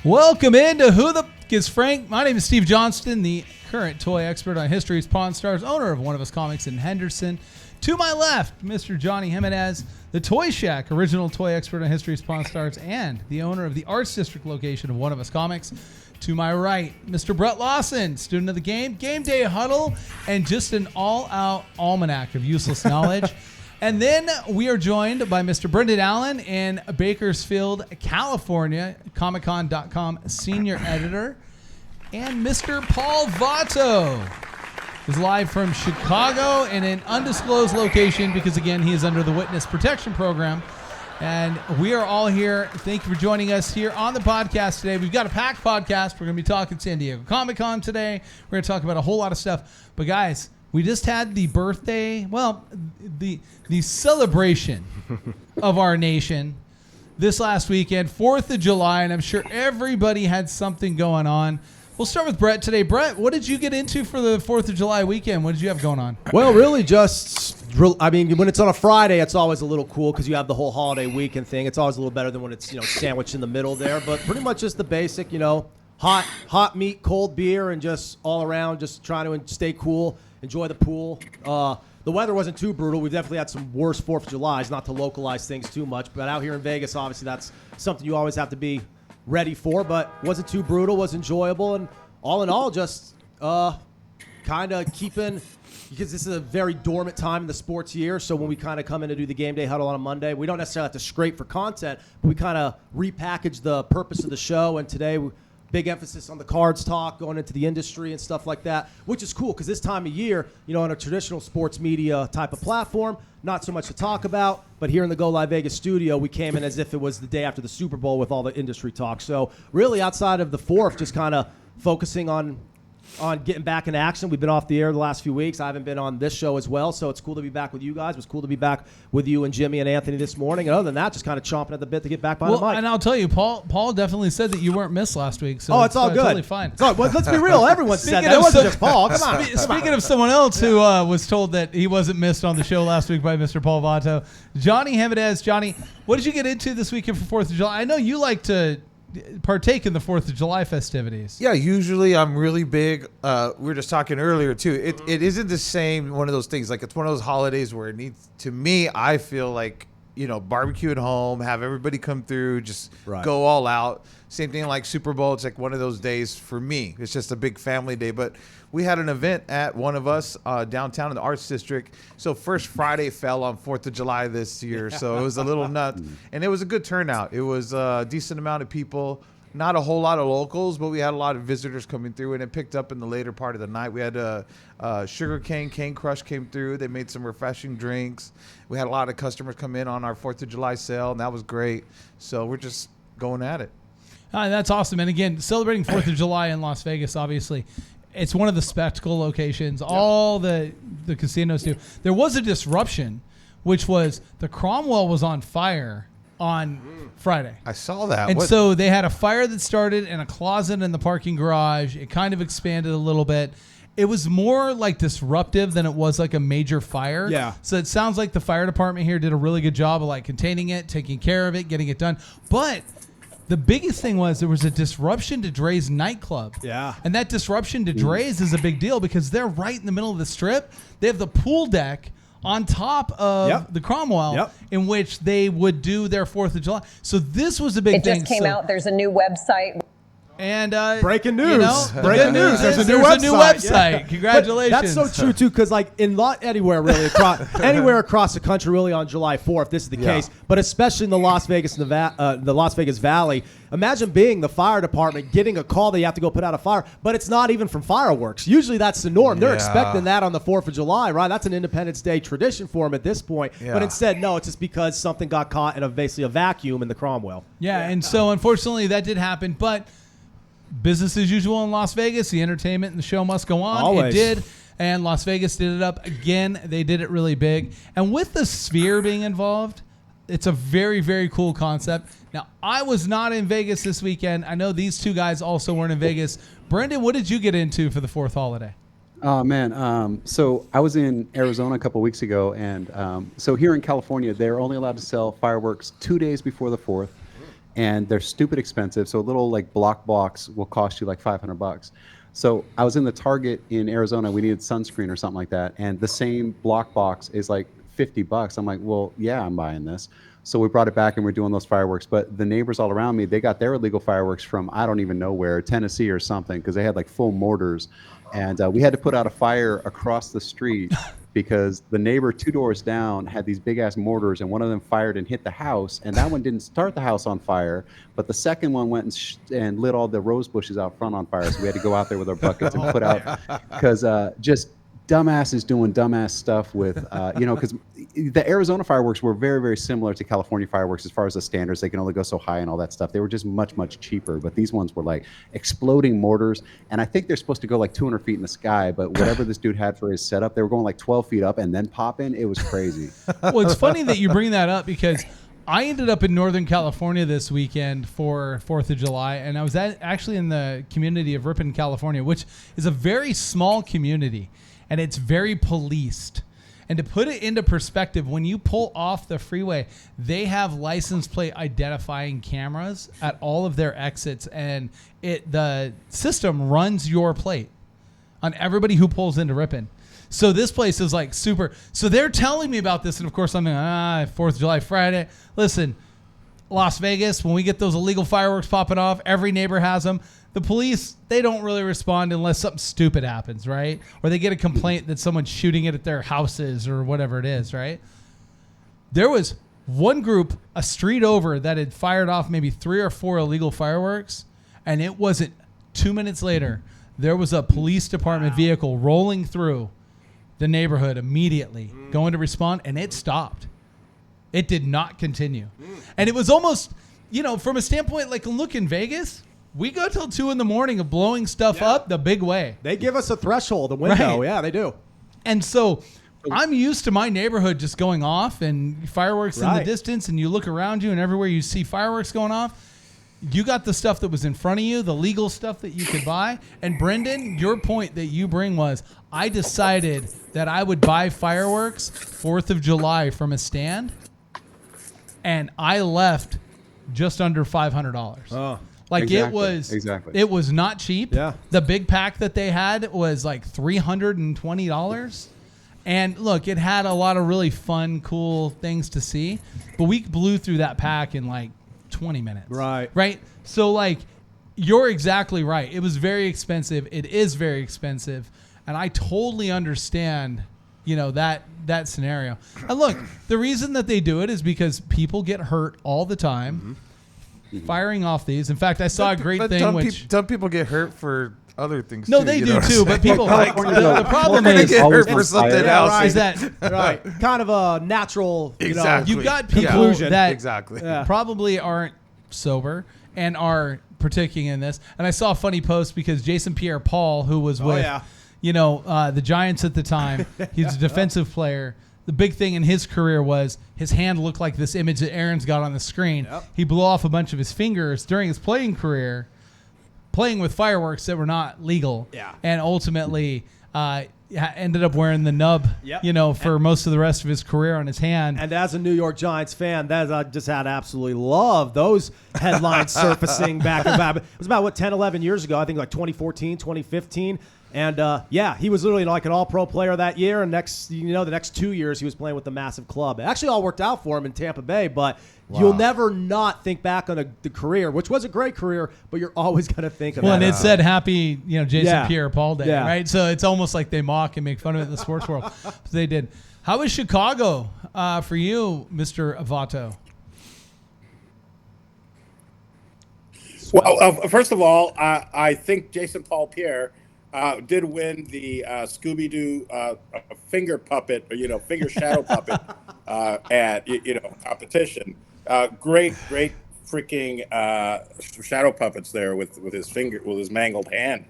Welcome into Who the F*** is Frank? My name is Steve Johnston, the current toy expert on History's Pawn Stars, owner of One of Us Comics in Henderson. To my left, Mr. Johnny Jimenez, the Toy Shack original toy expert on History's Pawn Stars and the owner of the Arts District location of One of Us Comics. To my right, Mr. Brett Lawson, student of the game, game day huddle, and just an all-out almanac of useless knowledge. And then we are joined by Mr. Brendan Allen in Bakersfield, California, Comicon.com senior editor, and Mr. Paul Vato is live from Chicago in an undisclosed location because, again, he is under the Witness Protection Program. And we are all here. Thank you for joining us here on the podcast today. We've got a packed podcast. We're going to be talking San Diego Comic-Con today. We're going to talk about a whole lot of stuff. But, guys, we just had the birthday, well, the celebration of our nation this last weekend, 4th of July, and I'm sure everybody had something going on. We'll start with Brett today. Brett, what did you get into for the 4th of July weekend? What did you have going on? Well, really when it's on a Friday, it's always a little cool because you have the whole holiday weekend thing. It's always a little better than when it's, sandwiched in the middle there. But pretty much just the basic, hot meat, cold beer, and just all around just trying to stay cool, enjoy the pool. The weather wasn't too brutal. We've definitely had some worse 4th of Julys, not to localize things too much. But out here in Vegas, obviously, that's something you always have to be ready for, but wasn't too brutal, was enjoyable, and all in all, just kind of keeping, because this is a very dormant time in the sports year, so when we kind of come in to do the game day huddle on a Monday, we don't necessarily have to scrape for content, but we kind of repackage the purpose of the show, and today big emphasis on the cards talk, going into the industry and stuff like that, which is cool because this time of year, on a traditional sports media type of platform, not so much to talk about, but here in the GoLiveVegas studio, we came in as if it was the day after the Super Bowl with all the industry talk. So really outside of the 4th, just kind of focusing on getting back in action. We've been off the air the last few weeks. I haven't been on this show as well, so it's cool to be back with you guys. It was cool to be back with you and Jimmy and Anthony this morning. And other than that, just kind of chomping at the bit to get back behind the mic. And I'll tell you, Paul definitely said that you weren't missed last week. So it's all good. Totally fine. Well, let's be real. Everyone said that. It wasn't just Paul. Come on. Speaking of someone else who was told that he wasn't missed on the show last week by Mr. Paul Vato, Johnny Jimenez. Johnny, what did you get into this weekend for 4th of July? I know you like to partake in the 4th of July festivities. Yeah, usually I'm really big. We were just talking earlier too. It isn't the same, one of those things, like it's one of those holidays where it needs, to me, I feel like, barbecue at home, have everybody come through, just go all out. Same thing like Super Bowl. It's like one of those days for me. It's just a big family day. But we had an event at One of Us downtown in the Arts District. So first Friday fell on 4th of July this year. So it was a little nuts. And it was a good turnout. It was a decent amount of people. Not a whole lot of locals, but we had a lot of visitors coming through. And it picked up in the later part of the night. We had Sugar Cane Crush came through. They made some refreshing drinks. We had a lot of customers come in on our 4th of July sale, and that was great. So we're just going at it. That's awesome. And again, celebrating 4th of July in Las Vegas, obviously, it's one of the spectacle locations. Yep. All the casinos do. There was a disruption, which was the Cromwell was on fire on Friday. I saw that. And so they had a fire that started in a closet in the parking garage. It kind of expanded a little bit. It was more like disruptive than it was like a major fire. Yeah. So it sounds like the fire department here did a really good job of like containing it, taking care of it, getting it done. But the biggest thing was there was a disruption to Dre's nightclub. Yeah. And that disruption to Dre's is a big deal because they're right in the middle of the strip. They have the pool deck on top of the Cromwell in which they would do their 4th of July. So this was a big thing. It just came out. There's a new website. And breaking news. Breaking news. There's a new website. Yeah. Congratulations. But that's so true too, because like anywhere really, anywhere across the country, really on July 4th, this is the case. But especially in the Las Vegas Valley, imagine being the fire department, getting a call that you have to go put out a fire, but it's not even from fireworks. Usually that's the norm. They're expecting that on the 4th of July, right? That's an Independence Day tradition for them at this point. Yeah. But instead, no, it's just because something got caught in basically a vacuum in the Cromwell. Yeah, and so unfortunately that did happen, but business as usual in Las Vegas. The entertainment and the show must go on. Always. It did. And Las Vegas did it up again. They did it really big. And with the Sphere being involved, it's a very, very cool concept. Now, I was not in Vegas this weekend. I know these two guys also weren't in Vegas. Brendan, what did you get into for the 4th holiday? Oh, man. So I was in Arizona a couple weeks ago. And so here in California, they're only allowed to sell fireworks 2 days before the 4th. and they're stupid expensive. So a little like block box will cost you like $500. So I was in the Target in Arizona. We needed sunscreen or something like that, and the same block box is like $50. I'm like, well, yeah, I'm buying this. So we brought it back and we're doing those fireworks. But the neighbors all around me, they got their illegal fireworks from I don't even know where, Tennessee or something, because they had like full mortars. And we had to put out a fire across the street because the neighbor 2 doors down had these big ass mortars, and one of them fired and hit the house. And that one didn't start the house on fire, but the second one went and lit all the rose bushes out front on fire. So we had to go out there with our buckets and put out, because just dumbasses doing dumbass stuff with, because the Arizona fireworks were very, very similar to California fireworks as far as the standards. They can only go so high and all that stuff. They were just much, much cheaper. But these ones were like exploding mortars. And I think they're supposed to go like 200 feet in the sky. But whatever this dude had for his setup, they were going like 12 feet up and then popping. It was crazy. Well, it's funny that you bring that up because I ended up in Northern California this weekend for 4th of July. And I was actually in the community of Ripon, California, which is a very small community. And it's very policed. And to put it into perspective, when you pull off the freeway, they have license plate identifying cameras at all of their exits, and the system runs your plate on everybody who pulls into Ripon. So this place is like super. So they're telling me about this, and of course I'm like, 4th of July Friday. Listen, Las Vegas, when we get those illegal fireworks popping off, every neighbor has them. The police, they don't really respond unless something stupid happens, right? Or they get a complaint that someone's shooting it at their houses or whatever it is, right? There was one group a street over that had fired off maybe 3 or 4 illegal fireworks, and it wasn't 2 minutes later, there was a police department vehicle rolling through the neighborhood immediately, going to respond, and it stopped. It did not continue. And it was almost, from a standpoint, like, look, in Vegas, we go till 2 a.m. of blowing stuff up the big way. They give us a threshold, a window. Right. Yeah, they do. And so I'm used to my neighborhood just going off and fireworks in the distance, and you look around you and everywhere you see fireworks going off. You got the stuff that was in front of you, the legal stuff that you could buy. And Brendan, your point that you bring was, I decided that I would buy fireworks 4th of July from a stand, and I left just under $500. Oh. Like Exactly. It was not cheap. Yeah. The big pack that they had was like $320. And look, it had a lot of really fun, cool things to see, but we blew through that pack in like 20 minutes. Right. So like, you're exactly right. It was very expensive. It is very expensive. And I totally understand, that scenario. And look, the reason that they do it is because people get hurt all the time. Firing off these. In fact, I saw a great thing. Some people get hurt for other things. No, too, they you do know what too. I'm But saying? people, the problem is, get hurt for something else. Is that Right. Kind of a natural, Exactly. you've got people Conclusion. that Exactly. probably aren't sober and are partaking in this. And I saw a funny post because Jason Pierre-Paul, who was with, the Giants at the time, he's a defensive player. The big thing in his career was his hand looked like this image that Aaron's got on the screen. Yep. He blew off a bunch of his fingers during his playing career, playing with fireworks that were not legal. Yeah. And ultimately ended up wearing the nub, for most of the rest of his career on his hand. And as a New York Giants fan, I just had absolutely loved those headlines surfacing back and back. It was about, 10, 11 years ago, I think like 2014, 2015. And he was literally like an all-pro player that year. And the next 2 years, he was playing with the massive club. It actually all worked out for him in Tampa Bay. But you'll never not think back on the career, which was a great career. But you're always going to think of Well, that. and it said happy, Jason Pierre-Paul Day, Yeah. right? So it's almost like they mock and make fun of it in the sports world. So they did. How was Chicago for you, Mr. Vato? Well, first of all, I think Jason Paul Pierre did win the Scooby-Doo finger puppet, or finger shadow puppet at competition. Great freaking shadow puppets there with his finger, with his mangled hand.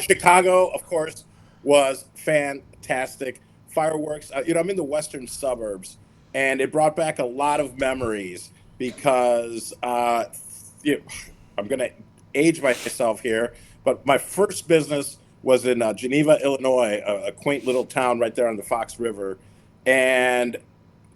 Chicago, of course, was fantastic. Fireworks. I'm in the western suburbs, and it brought back a lot of memories because I'm going to age myself here, but my first business was in Geneva, Illinois, a quaint little town right there on the Fox River. And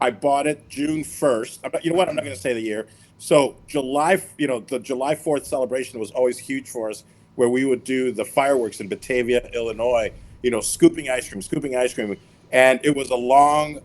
I bought it June 1st. You know what? I'm not going to say the year. So July, the July 4th celebration was always huge for us, where we would do the fireworks in Batavia, Illinois, scooping ice cream. And it was a long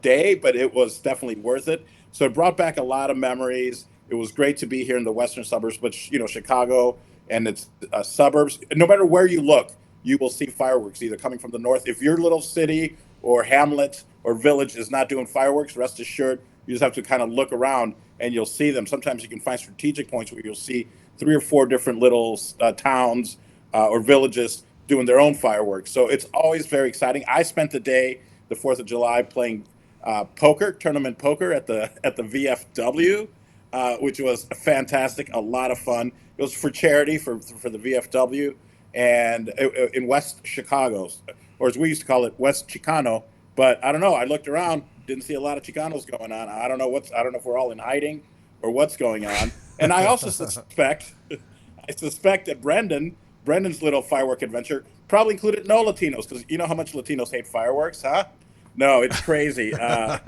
day, but it was definitely worth it. So it brought back a lot of memories. It was great to be here in the western suburbs, but Chicago and its suburbs, no matter where you look, you will see fireworks either coming from the north. If your little city or hamlet or village is not doing fireworks, rest assured, you just have to kind of look around and you'll see them. Sometimes you can find strategic points where you'll see 3 or 4 different little towns or villages doing their own fireworks. So it's always very exciting. I spent the day, the 4th of July, playing tournament poker at the VFW, which was fantastic, a lot of fun. It was for charity for the VFW, and in West Chicago, or as we used to call it, West Chicano. But I don't know. I looked around, didn't see a lot of Chicanos going on. I don't know if we're all in hiding or what's going on. And I also suspect that Brendan's little firework adventure probably included no Latinos, because you know how much Latinos hate fireworks, huh? No, it's crazy. Well,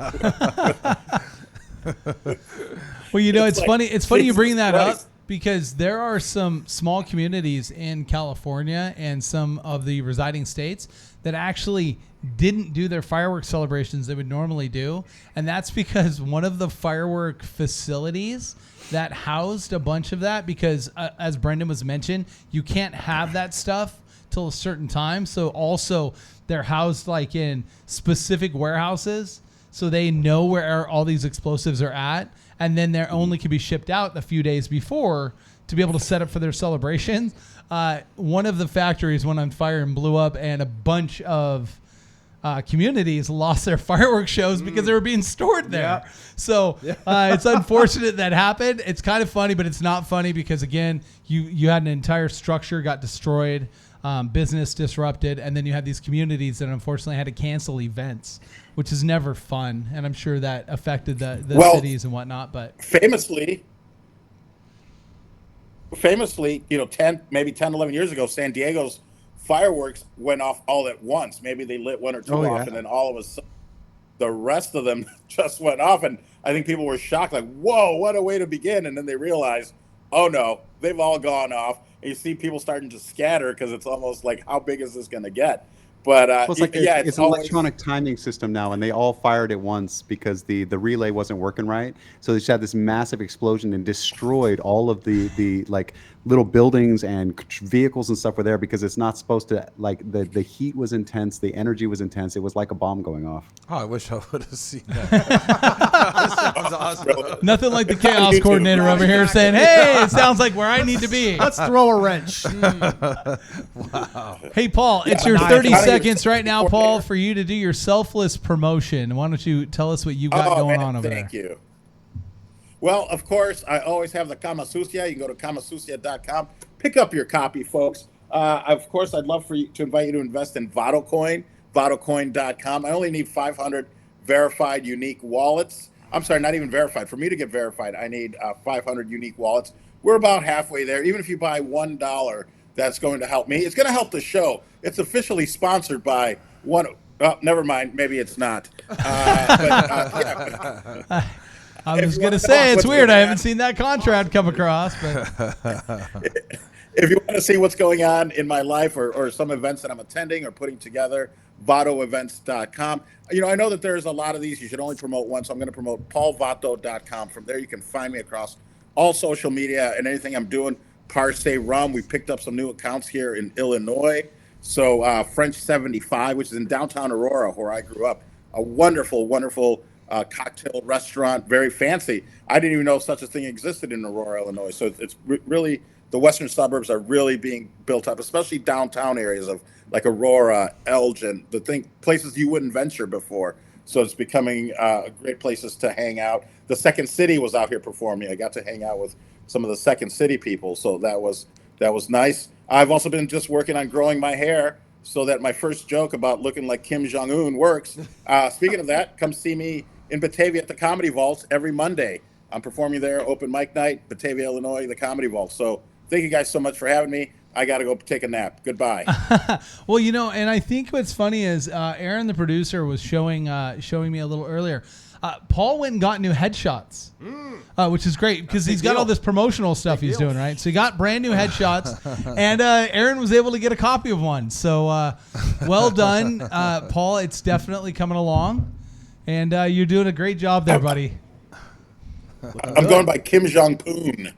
it's like, funny. It's funny you bring that up, Christ. because there are some small communities in California and some of the residing states that actually didn't do their fireworks celebrations they would normally do. And that's because one of the firework facilities that housed a bunch of that, because as Brendan was mentioned, you can't have that stuff till a certain time. So also they're housed like in specific warehouses, so they know where all these explosives are at. And then they're only can be shipped out a few days before to be able to set up for their celebrations. One of the factories went on fire and blew up, and a bunch of communities lost their fireworks shows because they were being stored there. Yeah. So it's unfortunate that happened. It's kind of funny, but it's not funny because, again, you had an entire structure got destroyed, business disrupted, and then you had these communities that unfortunately had to cancel events, which is never fun. And I'm sure that affected the cities and whatnot. But famously, 10, 11 years ago, San Diego's fireworks went off all at once. Maybe they lit 1 or 2 off, and then all of a sudden, the rest of them just went off. And I think people were shocked, like, whoa, what a way to begin. And then they realized, oh no, they've all gone off. And you see people starting to scatter because it's almost like, how big is this going to get? But Well, it's like it's an electronic timing system now, and they all fired at once because the relay wasn't working right. So they just had this massive explosion and destroyed all of the like little buildings, and vehicles and stuff were there because it's not supposed to, like, the heat was intense, the energy was intense. It was like a bomb going off. Oh, I wish I would have seen that. That sounds awesome. nothing like the chaos coordinator over here saying, hey, it sounds like where I need to be. Let's throw a wrench. Wow. Hey, Paul, it's your 30 seconds right now, Paul, for you to do your selfless promotion. Why don't you tell us what you got going on over there? Thank you. Well, of course, I always have the Kama Susia. You can go to kamasusia.com. Pick up your copy, folks. Of course, I'd love to invite you to invest in Vato Coin, vatocoin.com. I only need 500 verified unique wallets. I'm sorry, not even verified. For me to get verified, I need 500 unique wallets. We're about halfway there. Even if you buy $1, that's going to help me. It's going to help the show. It's officially sponsored by one. Oh, never mind. Maybe it's not. Yeah. I was going to say, it's weird. I haven't seen that contract come across. But if you want to see what's going on in my life or some events that I'm attending or putting together, VatoEvents.com. I know that there's a lot of these. You should only promote one, so I'm going to promote PaulVato.com. From there, you can find me across all social media and anything I'm doing. Parse Rum. We picked up some new accounts here in Illinois. So French 75, which is in downtown Aurora, where I grew up. A wonderful, wonderful cocktail restaurant, very fancy. I didn't even know such a thing existed in Aurora, Illinois. So it's really, the western suburbs are really being built up, especially downtown areas of like Aurora, Elgin, places you wouldn't venture before. So it's becoming great places to hang out. The Second City was out here performing. I got to hang out with some of the Second City people, so that was nice. I've also been just working on growing my hair so that my first joke about looking like Kim Jong-un works. Speaking of that, come see me in Batavia at the Comedy Vaults every Monday. I'm performing there, open mic night, Batavia, Illinois, the Comedy Vault. So thank you guys so much for having me. I got to go take a nap. Goodbye. Well, and I think what's funny is Aaron, the producer, was showing me a little earlier. Paul went and got new headshots, which is great because he's got all this promotional stuff he's doing, right? So he got brand new headshots, and Aaron was able to get a copy of one. So well done, Paul. It's definitely coming along, and you're doing a great job there, buddy. I'm going by Kim Jong-un.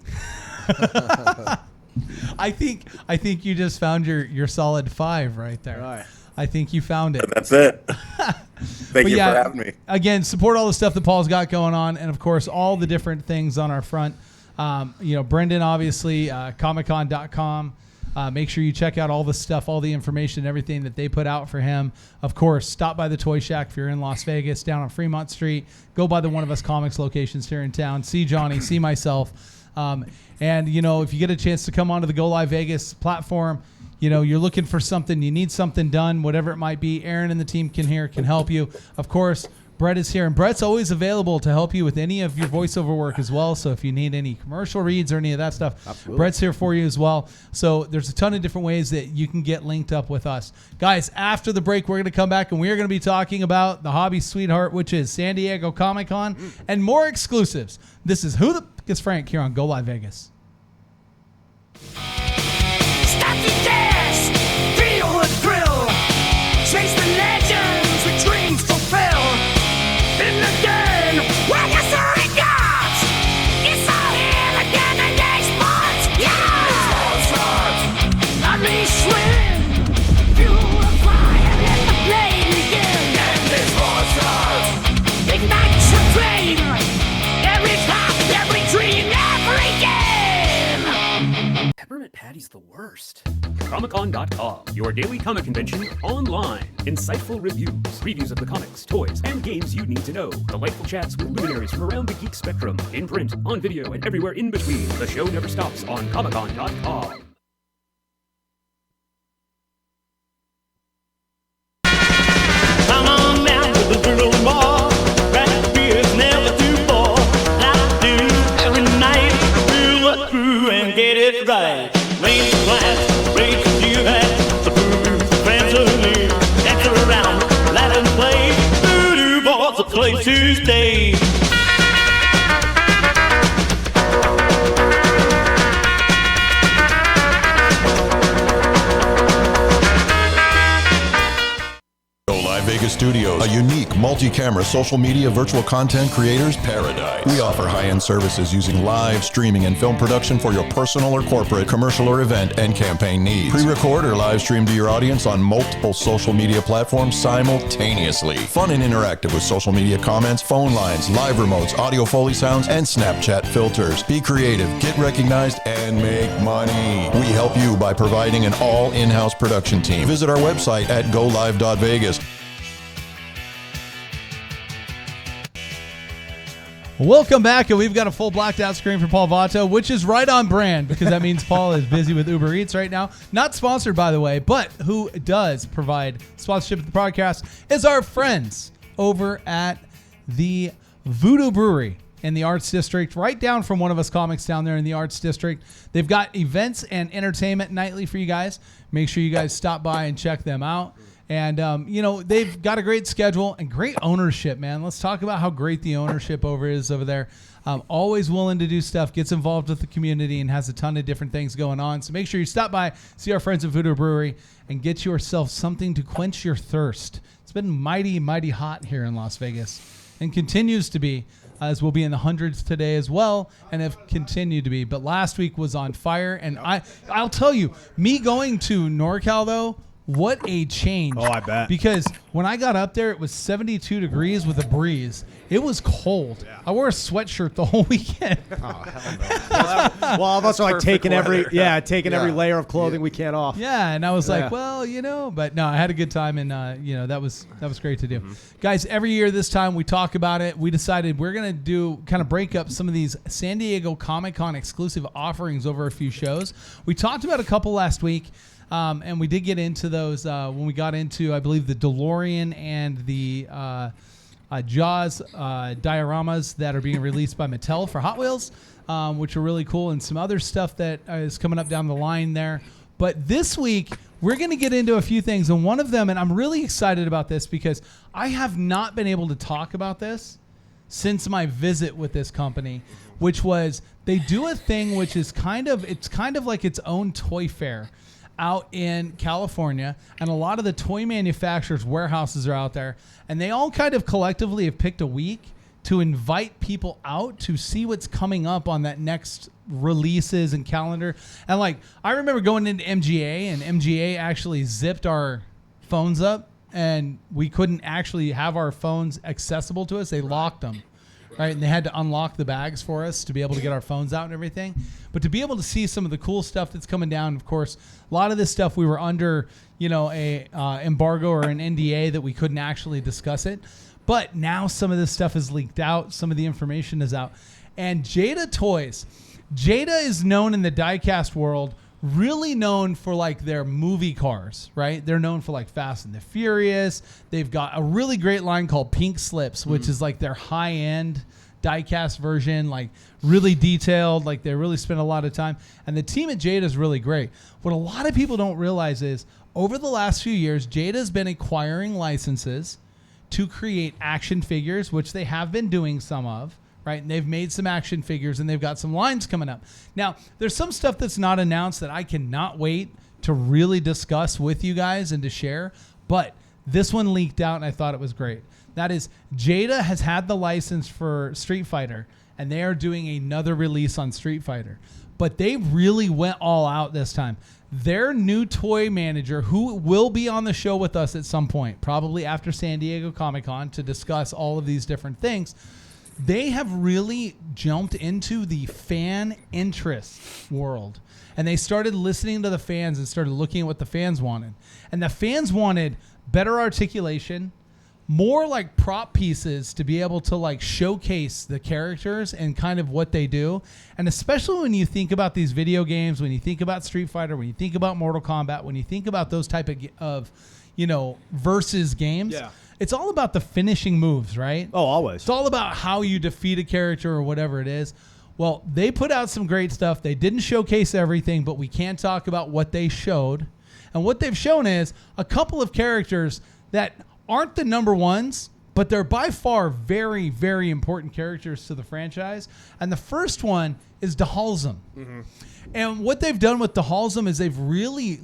I think you just found your solid 5 right there. Right. I think you found it. That's it. Thank you for having me. Again, support all the stuff that Paul's got going on, and of course, all the different things on our front. Brendan, obviously, comicon.com. Make sure you check out all the stuff, all the information, everything that they put out for him. Of course, stop by the Toy Shack if you're in Las Vegas, down on Fremont Street. Go by the One of Us Comics locations here in town. See Johnny, see myself. And, if you get a chance to come onto the GoLiveVegas platform, you're looking for something, you need something done, whatever it might be, Aaron and the team can help you. Of course, Brett is here, and Brett's always available to help you with any of your voiceover work as well. So if you need any commercial reads or any of that stuff, absolutely, Brett's here for you as well. So there's a ton of different ways that you can get linked up with us. Guys, after the break, we're going to come back, and we are going to be talking about the hobby sweetheart, which is San Diego Comic-Con, and more exclusives. This is Who the F*** is Frank here on GoLiveVegas. Stop the dance, feel the thrill, chase the legends, the dreams fulfill. In the game, where you serve gods, it's all here again in these sports. Yeah! Unleash swing, fuel the fire, let the play begin. And this sports ignite your flame, every clock, every dream, every game. Peppermint Patty's the worst. Comicon.com, your daily comic convention online. Insightful reviews, previews of the comics, toys, and games you need to know. Delightful chats with luminaries from around the geek spectrum. In print, on video, and everywhere in between. The show never stops on Comicon.com. Come on down to the Doodle Bar. Craft beer's never too far. Like do every night. Feel the crew and get it right. Raise the glass, raise the you hat. The food, friends are near. Dance around, let them play. Voodoo Bar's a place to stay. Vegas Studios, a unique multi-camera social media virtual content creators paradise. We offer high-end services using live streaming and film production for your personal or corporate, commercial or event and campaign needs. Pre-record or live stream to your audience on multiple social media platforms simultaneously. Fun and interactive with social media comments, phone lines, live remotes, audio Foley sounds, and Snapchat filters. Be creative, get recognized, and make money. We help you by providing an all in-house production team. Visit our website at GoLive.Vegas. Welcome back, and we've got a full blacked out screen for Paul Vato, which is right on brand because that means Paul is busy with Uber Eats right now. Not sponsored, by the way, but who does provide sponsorship of the podcast is our friends over at the Voodoo Brewery in the Arts District, right down from One of Us Comics down there in the Arts District. They've got events and entertainment nightly for you guys. Make sure you guys stop by and check them out. And, they've got a great schedule and great ownership, man. Let's talk about how great the ownership is over there. Always willing to do stuff, gets involved with the community, and has a ton of different things going on. So make sure you stop by, see our friends at Voodoo Brewery, and get yourself something to quench your thirst. It's been mighty, mighty hot here in Las Vegas and continues to be, as we'll be in the hundreds today as well, and have continued to be. But last week was on fire, and I'll tell you, me going to NorCal, though, what a change. Oh, I bet. Because when I got up there, it was 72 degrees with a breeze. It was cold. Yeah. I wore a sweatshirt the whole weekend. Oh, hell no. Well, all of us are like taking every layer of clothing we can off. Yeah, and I was like, well, but no, I had a good time, and that was great to do. Mm-hmm. Guys, every year this time we talk about it. We decided we're going to kind of break up some of these San Diego Comic-Con exclusive offerings over a few shows. We talked about a couple last week. And we did get into those when we got into, I believe, the DeLorean and the Jaws dioramas that are being released by Mattel for Hot Wheels, which are really cool, and some other stuff that is coming up down the line there. But this week, we're going to get into a few things. And one of them, and I'm really excited about this because I have not been able to talk about this since my visit with this company, which was they do a thing which is kind of like its own toy fair out in California, and a lot of the toy manufacturers' warehouses are out there, and they all kind of collectively have picked a week to invite people out to see what's coming up on that next releases and calendar. And like, I remember going into MGA, and MGA actually zipped our phones up, and we couldn't actually have our phones accessible to us. They locked them, right? And they had to unlock the bags for us to be able to get our phones out and everything. But to be able to see some of the cool stuff that's coming down, of course, a lot of this stuff we were under, a embargo or an NDA that we couldn't actually discuss it. But now some of this stuff is leaked out. Some of the information is out. And Jada Toys. Jada is known in the diecast world, really known for like their movie cars, right? They're known for like Fast and the Furious. They've got a really great line called Pink Slips, which is like their high-end diecast version, like really detailed, like they really spend a lot of time. And the team at Jada is really great. What a lot of people don't realize is over the last few years, Jada's been acquiring licenses to create action figures, which they have been doing some of. Right, and they've made some action figures, and they've got some lines coming up. Now, there's some stuff that's not announced that I cannot wait to really discuss with you guys and to share, but this one leaked out, and I thought it was great. That is, Jada has had the license for Street Fighter, and they are doing another release on Street Fighter. But they really went all out this time. Their new toy manager, who will be on the show with us at some point, probably after San Diego Comic-Con, to discuss all of these different things, they have really jumped into the fan interest world. And they started listening to the fans and started looking at what the fans wanted. And the fans wanted better articulation, more like prop pieces to be able to like showcase the characters and kind of what they do. And especially when you think about these video games, when you think about Street Fighter, when you think about Mortal Kombat, when you think about those type of versus games. Yeah. It's all about the finishing moves, right? Oh, always. It's all about how you defeat a character or whatever it is. Well, they put out some great stuff. They didn't showcase everything, but we can talk about what they showed. And what they've shown is a couple of characters that aren't the number ones, but they're by far very, very important characters to the franchise. And the first one is duh-hal-sim. Mm-hmm. And what they've done with duh-hal-sim is they've really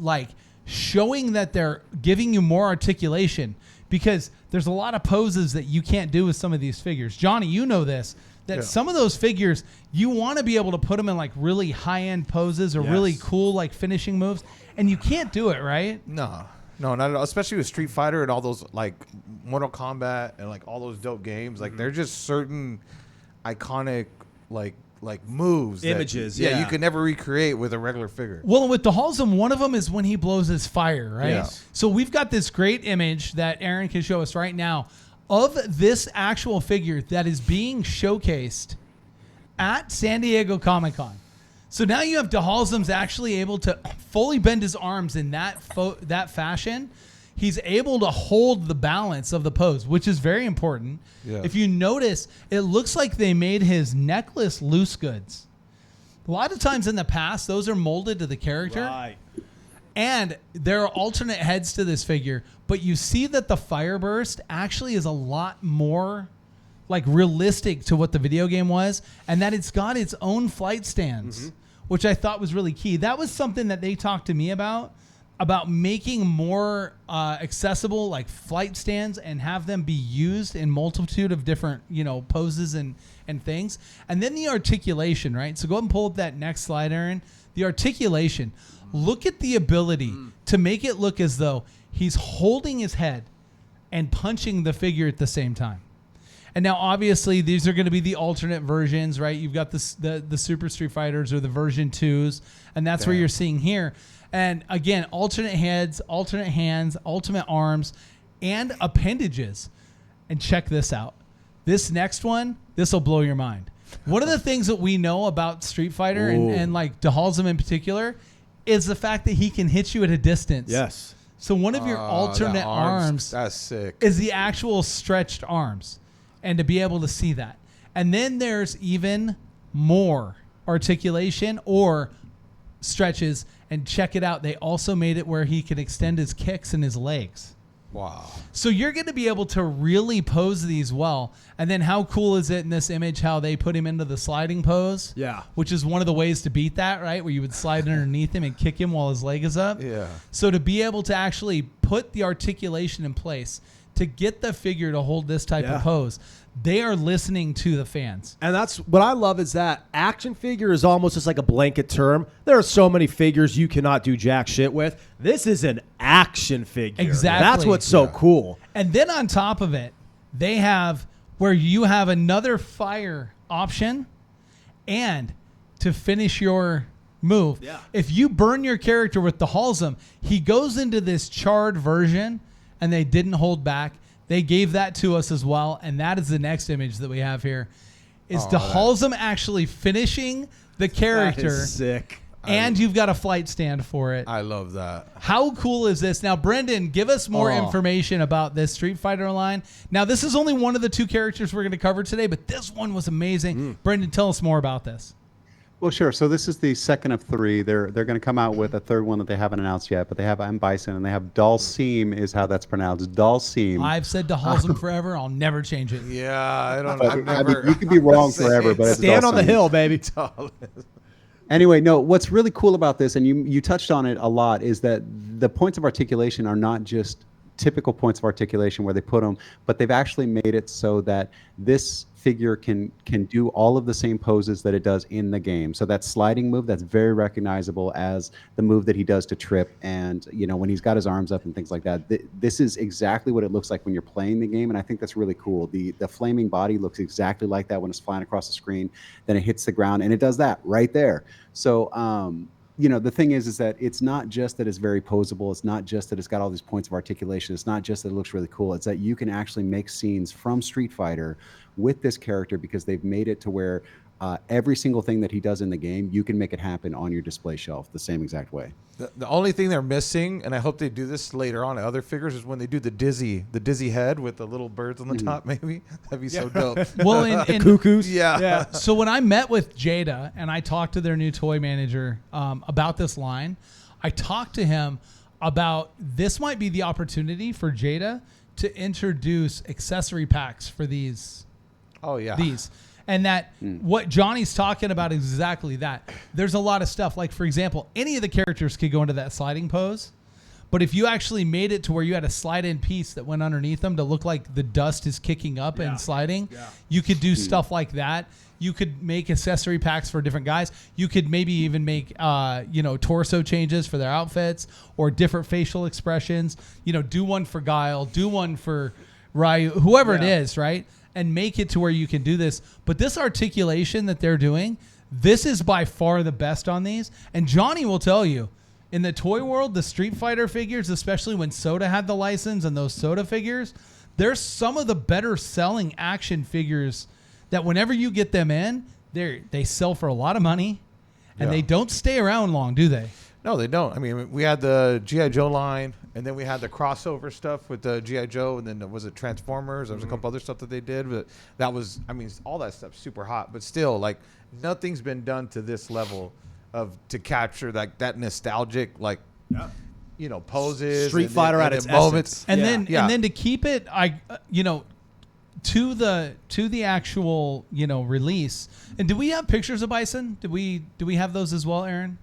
showing that they're giving you more articulation, because there's a lot of poses that you can't do with some of these figures. Johnny, you know this, that some of those figures, you want to be able to put them in really high-end poses or really cool finishing moves, and you can't do it, right? No, not at all. Especially with Street Fighter and all those Mortal Kombat and all those dope games. They're just certain iconic moves, images. That, you could never recreate with a regular figure. Well, with duh-hal-sim, one of them is when he blows his fire, right? Yeah. So we've got this great image that Aaron can show us right now of this actual figure that is being showcased at San Diego Comic-Con. So now you have duh-hal-sim's actually able to fully bend his arms in that fashion. He's able to hold the balance of the pose, which is very important. Yeah. If you notice, it looks like they made his necklace loose goods. A lot of times in the past, those are molded to the character. Right. And there are alternate heads to this figure, but you see that the fire burst actually is a lot more realistic to what the video game was, and that it's got its own flight stands, which I thought was really key. That was something that they talked to me about making more accessible flight stands and have them be used in multitude of different poses and things. And then the articulation, right? So go ahead and pull up that next slide, Aaron. The articulation. Look at the ability to make it look as though he's holding his head and punching the figure at the same time. And now, obviously, these are going to be the alternate versions, right? You've got the Super Street Fighters or the version 2s, and that's where you're seeing here. And again, alternate heads, alternate hands, ultimate arms, and appendages. And check this out. This next one, this will blow your mind. One of the things that we know about Street Fighter and duh-hal-sim in particular is the fact that he can hit you at a distance. Yes. So one of your alternate arms that's sick. Is the actual stretched arms. And to be able to see that. And then there's even more articulation or stretches And check it out. They also made it where he can extend his kicks and his legs. Wow. So you're going to be able to really pose these well. And then how cool is it in this image how they put him into the sliding pose? Yeah. Which is one of the ways to beat that, right? Where you would slide underneath him and kick him while his leg is up. Yeah. So to be able to actually put the articulation in place to get the figure to hold this type of pose, they are listening to the fans. And that's what I love is that action figure is almost just like a blanket term. There are so many figures you cannot do jack shit with. This is an action figure. Exactly. That's what's so cool. And then on top of it, they have where you have another fire option and to finish your move. Yeah. If you burn your character with the Dhalsim, he goes into this charred version and they didn't hold back. They gave that to us as well. And that is the next image that we have here is the Dhalsim actually finishing the character. That is sick. And you've got a flight stand for it. I love that. How cool is this? Now, Brendan, give us more information about this Street Fighter line. Now, this is only one of the 2 characters we're going to cover today, but this one was amazing. Brendan, tell us more about this. Well, sure. So this is the second of 3. They're going to come out with a third one that they haven't announced yet, but they have M.A.S.K and they have Dhalsim is how that's pronounced. Dhalsim. I've said duh-hal-sim forever. I'll never change it. Yeah, I don't But, know. I mean, you could be wrong forever, but it's Stand on the Dhalsim. hill, baby. Anyway, no, what's really cool about this, and you touched on it a lot, is that the points of articulation are not just typical points of articulation where they put them, but they've actually made it so that this figure can do all of the same poses that it does in the game. So that sliding move, that's very recognizable as the move that he does to trip, and when he's got his arms up and things like that. This is exactly what it looks like when you're playing the game, and I think that's really cool. The flaming body looks exactly like that when it's flying across the screen. Then it hits the ground, and it does that right there. So the thing is that it's not just that it's very posable. It's not just that it's got all these points of articulation. It's not just that it looks really cool. It's that you can actually make scenes from Street Fighter with this character because they've made it to where every single thing that he does in the game, you can make it happen on your display shelf the same exact way. The only thing they're missing, and I hope they do this later on in other figures, is when they do the dizzy head with the little birds on the top. Maybe that'd be so dope. Well, The cuckoos. Yeah. So when I met with Jada and I talked to their new toy manager about this line, I talked to him about this might be the opportunity for Jada to introduce accessory packs for these. Oh yeah. These. And that what Johnny's talking about is exactly that. There's a lot of stuff. Like, for example, any of the characters could go into that sliding pose. But if you actually made it to where you had a slide-in piece that went underneath them to look like the dust is kicking up and sliding, you could do stuff like that. You could make accessory packs for different guys. You could maybe even make, torso changes for their outfits or different facial expressions. Do one for Guile, do one for Ryu, whoever it is, right? And make it to where you can do this. But this articulation that they're doing, this is by far the best on these. And Johnny will tell you, in the toy world, the Street Fighter figures, especially when Soda had the license and those Soda figures, they're some of the better selling action figures that whenever you get them in, they sell for a lot of money and they don't stay around long, do they? No, they don't. I mean, we had the G.I. Joe line, and then we had the crossover stuff with the G.I. Joe, and then was it Transformers? There was a couple other stuff that they did, but that was, all that stuff's super hot. But still, like, nothing's been done to this level to capture that nostalgic, poses. Street Fighter at its moments. And then to keep it, to the actual, release. And do we have pictures of Bison? Do we have those as well, Aaron?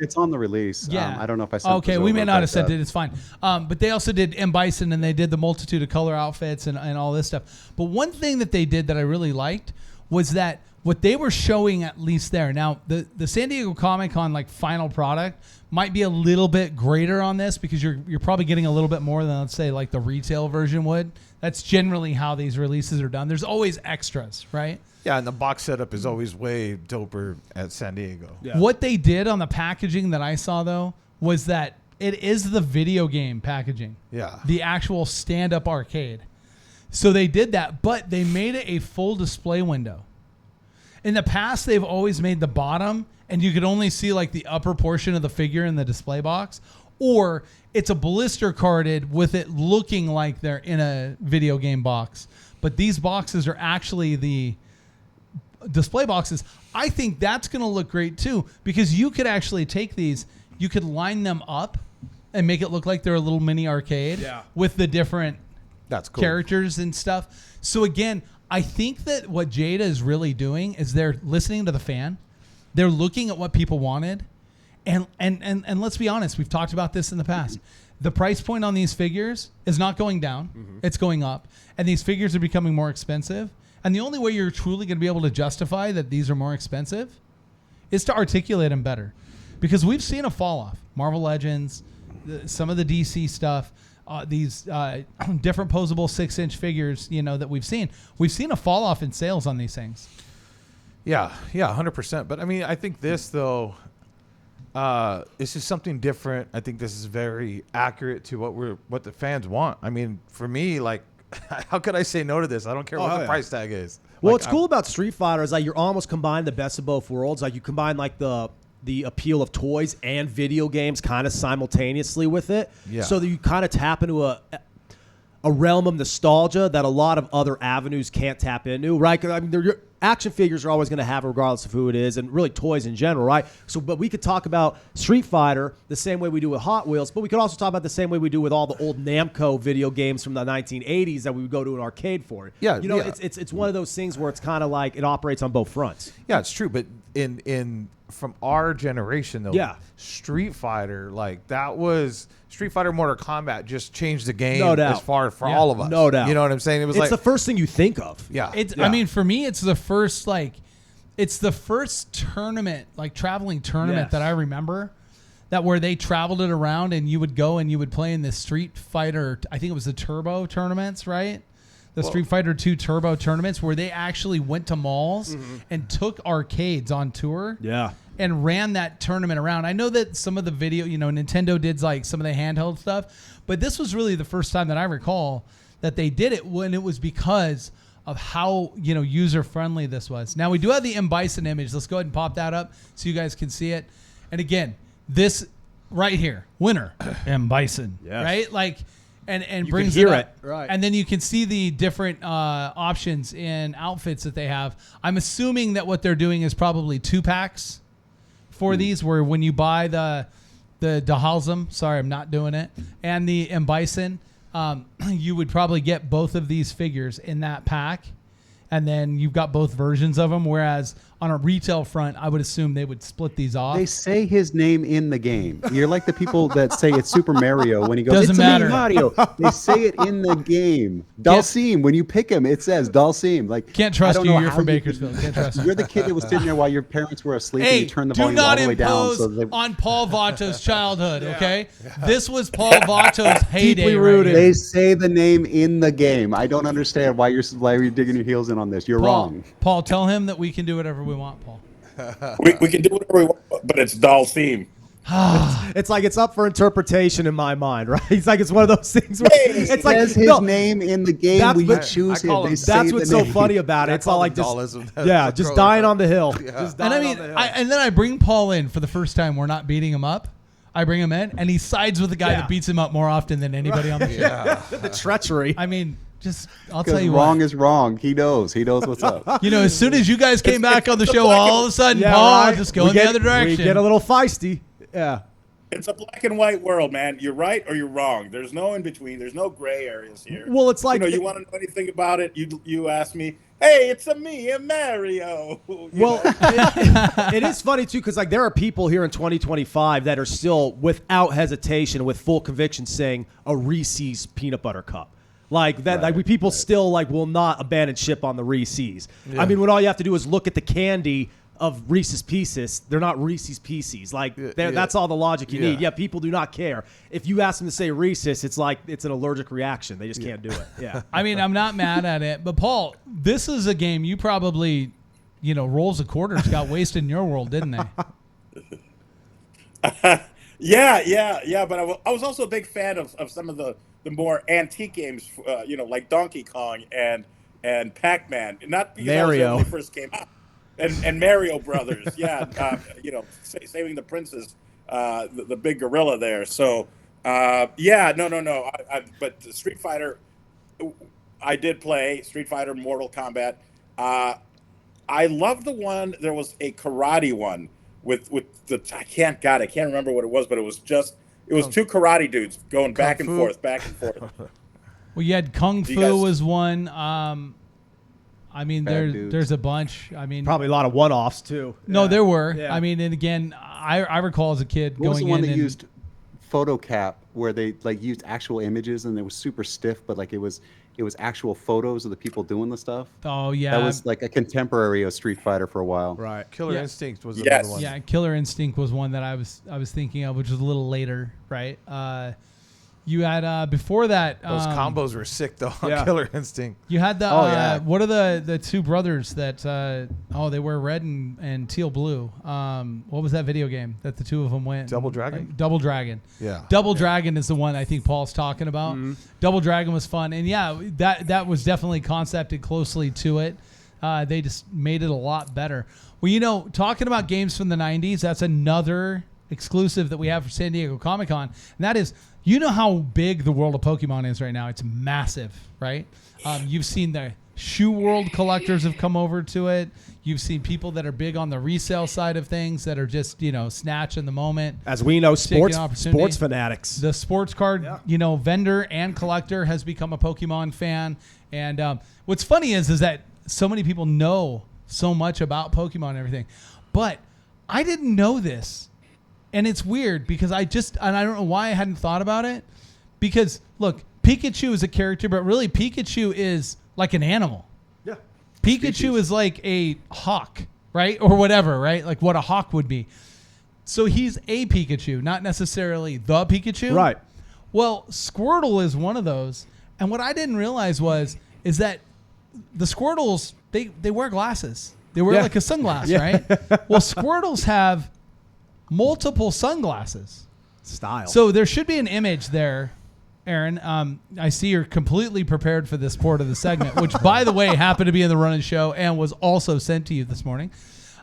It's on the release. Yeah. I don't know if I sent Okay, those we over, may not but, have sent it. It's fine. But they also did M. Bison, and they did the multitude of color outfits and all this stuff. But one thing that they did that I really liked was that what they were showing, at least there. Now, the San Diego Comic-Con final product might be a little bit greater on this because you're probably getting a little bit more than, let's say, like the retail version would. That's generally how these releases are done. There's always extras, right? Yeah, and the box setup is always way doper at San Diego. Yeah. What they did on the packaging that I saw, though, was that it is the video game packaging. Yeah. The actual stand-up arcade. So they did that, but they made it a full display window. In the past, they've always made the bottom, and you could only see like the upper portion of the figure in the display box, or it's a blister carded with it looking like they're in a video game box. But these boxes are actually the display boxes. I think that's going to look great too, because you could actually take these you could line them up and make it look like they're a little mini arcade with the different That's cool. characters and stuff. So again, I think that what Jada is really doing is they're listening to the fan. They're looking at what people wanted. And let's be honest, we've talked about this in the past. The price point on these figures is not going down. It's going up. And these figures are becoming more expensive. And the only way you're truly going to be able to justify that these are more expensive is to articulate them better. Because we've seen a fall off. Marvel Legends, some of the DC stuff, these different posable 6-inch figures, that we've seen. We've seen a fall off in sales on these things. Yeah, 100%. But I mean, I think this though, this is something different. I think this is very accurate to what the fans want. I mean, for me, like, how could I say no to this? I don't care what the price tag is. Well, Like, what's cool about Street Fighter is like you're almost combined the best of both worlds. Like you combine like the appeal of toys and video games kind of simultaneously with it. Yeah. So that you kind of tap into a realm of nostalgia that a lot of other avenues can't tap into, right? 'Cause, I mean, your action figures are always going to have, regardless of who it is, and really toys in general, right? So, but we could talk about Street Fighter the same way we do with Hot Wheels, but we could also talk about the same way we do with all the old Namco video games from the 1980s that we would go to an arcade for. Yeah, it's one of those things where it's kind of like it operates on both fronts. Yeah, it's true. But in from our generation though, Street Fighter, like that was Street Fighter Mortal Kombat just changed the game No doubt. as far for all of us. No doubt. You know what I'm saying? It was It's like the first thing you think of. Yeah. I mean, for me, it's the first tournament, like traveling tournament that I remember, that where they traveled it around and you would go and you would play in the Street Fighter. I think it was the Turbo tournaments, right? The Street Fighter 2 Turbo tournaments where they actually went to malls and took arcades on tour. Yeah. And ran that tournament around. I know that some of the video, Nintendo did like some of the handheld stuff, but this was really the first time that I recall that they did it, when it was because of how, user friendly this was. Now we do have the M. Bison image. Let's go ahead and pop that up so you guys can see it. And again, this right here, winner, M. Bison, right? Like, and You brings can hear it up. it, right. And then you can see the different options in outfits that they have. I'm assuming that what they're doing is probably 2-packs for these, where when you buy the duh-hal-sim, sorry, I'm not doing it, and the M. Bison, you would probably get both of these figures in that pack, and then you've got both versions of them. Whereas on a retail front, I would assume they would split these off. They say his name in the game. You're like the people that say it's Super Mario when he goes, Doesn't it's matter. Me, Mario. They say it in the game. Dhalsim, when you pick him, it says Dhalsim. Like, Can't trust I don't you. know You're how from you Bakersfield. Can't trust you. You're the kid that was sitting there while your parents were asleep and Hey, you turned the do volume all not the way down. impose So they, on Paul Vato's childhood, okay? This was Paul Vato's heyday. Deeply right rooted. here. they say the name in the game. I don't understand why you're digging your heels in on this. You're wrong. Paul, tell him that we can do whatever we want, Paul. We can do whatever we want, but it's Dhalsim. It's like it's up for interpretation in my mind, right? It's like it's one of those things where it's like says his name in the game. That's- We but choose I call him. him- They say that's the what's so name. funny about it. It's all like just Dhalsim. just dying on the hill. Just And dying I mean, on the hill. and then I bring Paul in for the first time. We're not beating him up. I bring him in, and he sides with the guy Yeah. that beats him up more often than anybody on the show. the treachery. I mean, I'll tell Because you wrong what. is wrong. He knows. He knows what's up. As soon as you guys came back on the show, black all of a sudden, Yeah, Paul right. just go We in get- the other direction. We get a little feisty. Yeah. It's a black and white world, man. You're right or you're wrong. There's no in between. There's no gray areas here. Well, it's like you want to know anything about it? You ask me. Hey, it's me and Mario. Well, it is funny too, because like there are people here in 2025 that are still, without hesitation, with full conviction, saying a Reese's peanut butter cup. Like that, people still like will not abandon ship on the Reese's. I mean, when all you have to do is look at the candy of Reese's Pieces, they're not Reese's Pieces. Like that's all the logic you need. Yeah, people do not care. If you ask them to say Reese's, it's like it's an allergic reaction. They just can't do it. Yeah. I mean, I'm not mad at it, but Paul, this is a game you probably, rolls of quarters got wasted in your world, didn't they? Yeah. But I was also a big fan of some of the more antique games, like Donkey Kong and Pac-Man. Not because Mario. when they first came out. And Mario Brothers, Saving the Princess, the big gorilla there. So, no. But Street Fighter, I did play Street Fighter Mortal Kombat. I love the one. There was a karate one with the I can't remember what it was, but it was two karate dudes going back and forth. Well, you had Kung Fu was one. I mean, there's a bunch. I mean, probably a lot of one-offs too. No, there were. Yeah. I mean, and again, I recall as a kid what was the going one in that and used PhotoCap, where they like used actual images and it was super stiff, but like it was actual photos of the people doing the stuff. Oh yeah, that was like a contemporary of Street Fighter for a while. Right. Killer Instinct was Yes. another one. Yeah, Killer Instinct was one that I was thinking of, which was a little later, right? You had before that Those combos were sick though on Yeah. Killer Instinct. You had the yeah. what are the two brothers that they wear red and teal blue? What was that video game that the two of them went? Double Dragon? Like, Double Dragon. Yeah. Double Dragon is the one I think Paul's talking about. Double Dragon was fun, and yeah, that was definitely concepted closely to it. They just made it a lot better. Well, you know, talking about games from the 90s, that's another exclusive that we have for San Diego Comic-Con, and that is, you know how big the world of Pokemon is right now. It's massive, right? You've seen the Shoe World collectors have come over to it. You've seen people that are big on the resale side of things that are just, snatch in the moment. As we know, Taking sports fanatics. The sports card, vendor and collector has become a Pokemon fan. And what's funny is that so many people know so much about Pokemon and everything. But I didn't know this. And it's weird because I don't know why I hadn't thought about it. Because, look, Pikachu is a character, but really Pikachu is like an animal. Yeah. Pikachu is like a hawk, right? Or whatever, right? Like what a hawk would be. So he's a Pikachu, not necessarily the Pikachu. Right. Well, Squirtle is one of those. And what I didn't realize is that the Squirtles, they wear glasses. They wear like a sunglass, right? Well, Squirtles have multiple sunglasses. Style. So there should be an image there, Aaron. I see you're completely prepared for this part of the segment, which, by the way, happened to be in the Run and Show and was also sent to you this morning.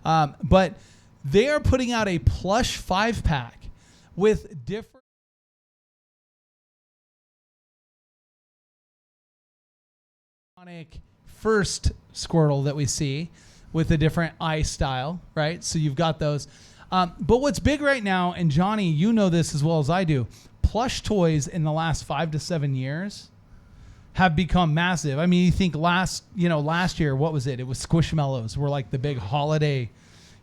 But they are putting out a plush 5-pack with different first Squirtle that we see with a different eye style, right? So you've got those. But what's big right now, and Johnny, you know this as well as I do, plush toys in the last 5 to 7 years have become massive. I mean, you think last year, what was it? It was Squishmallows were like the big holiday,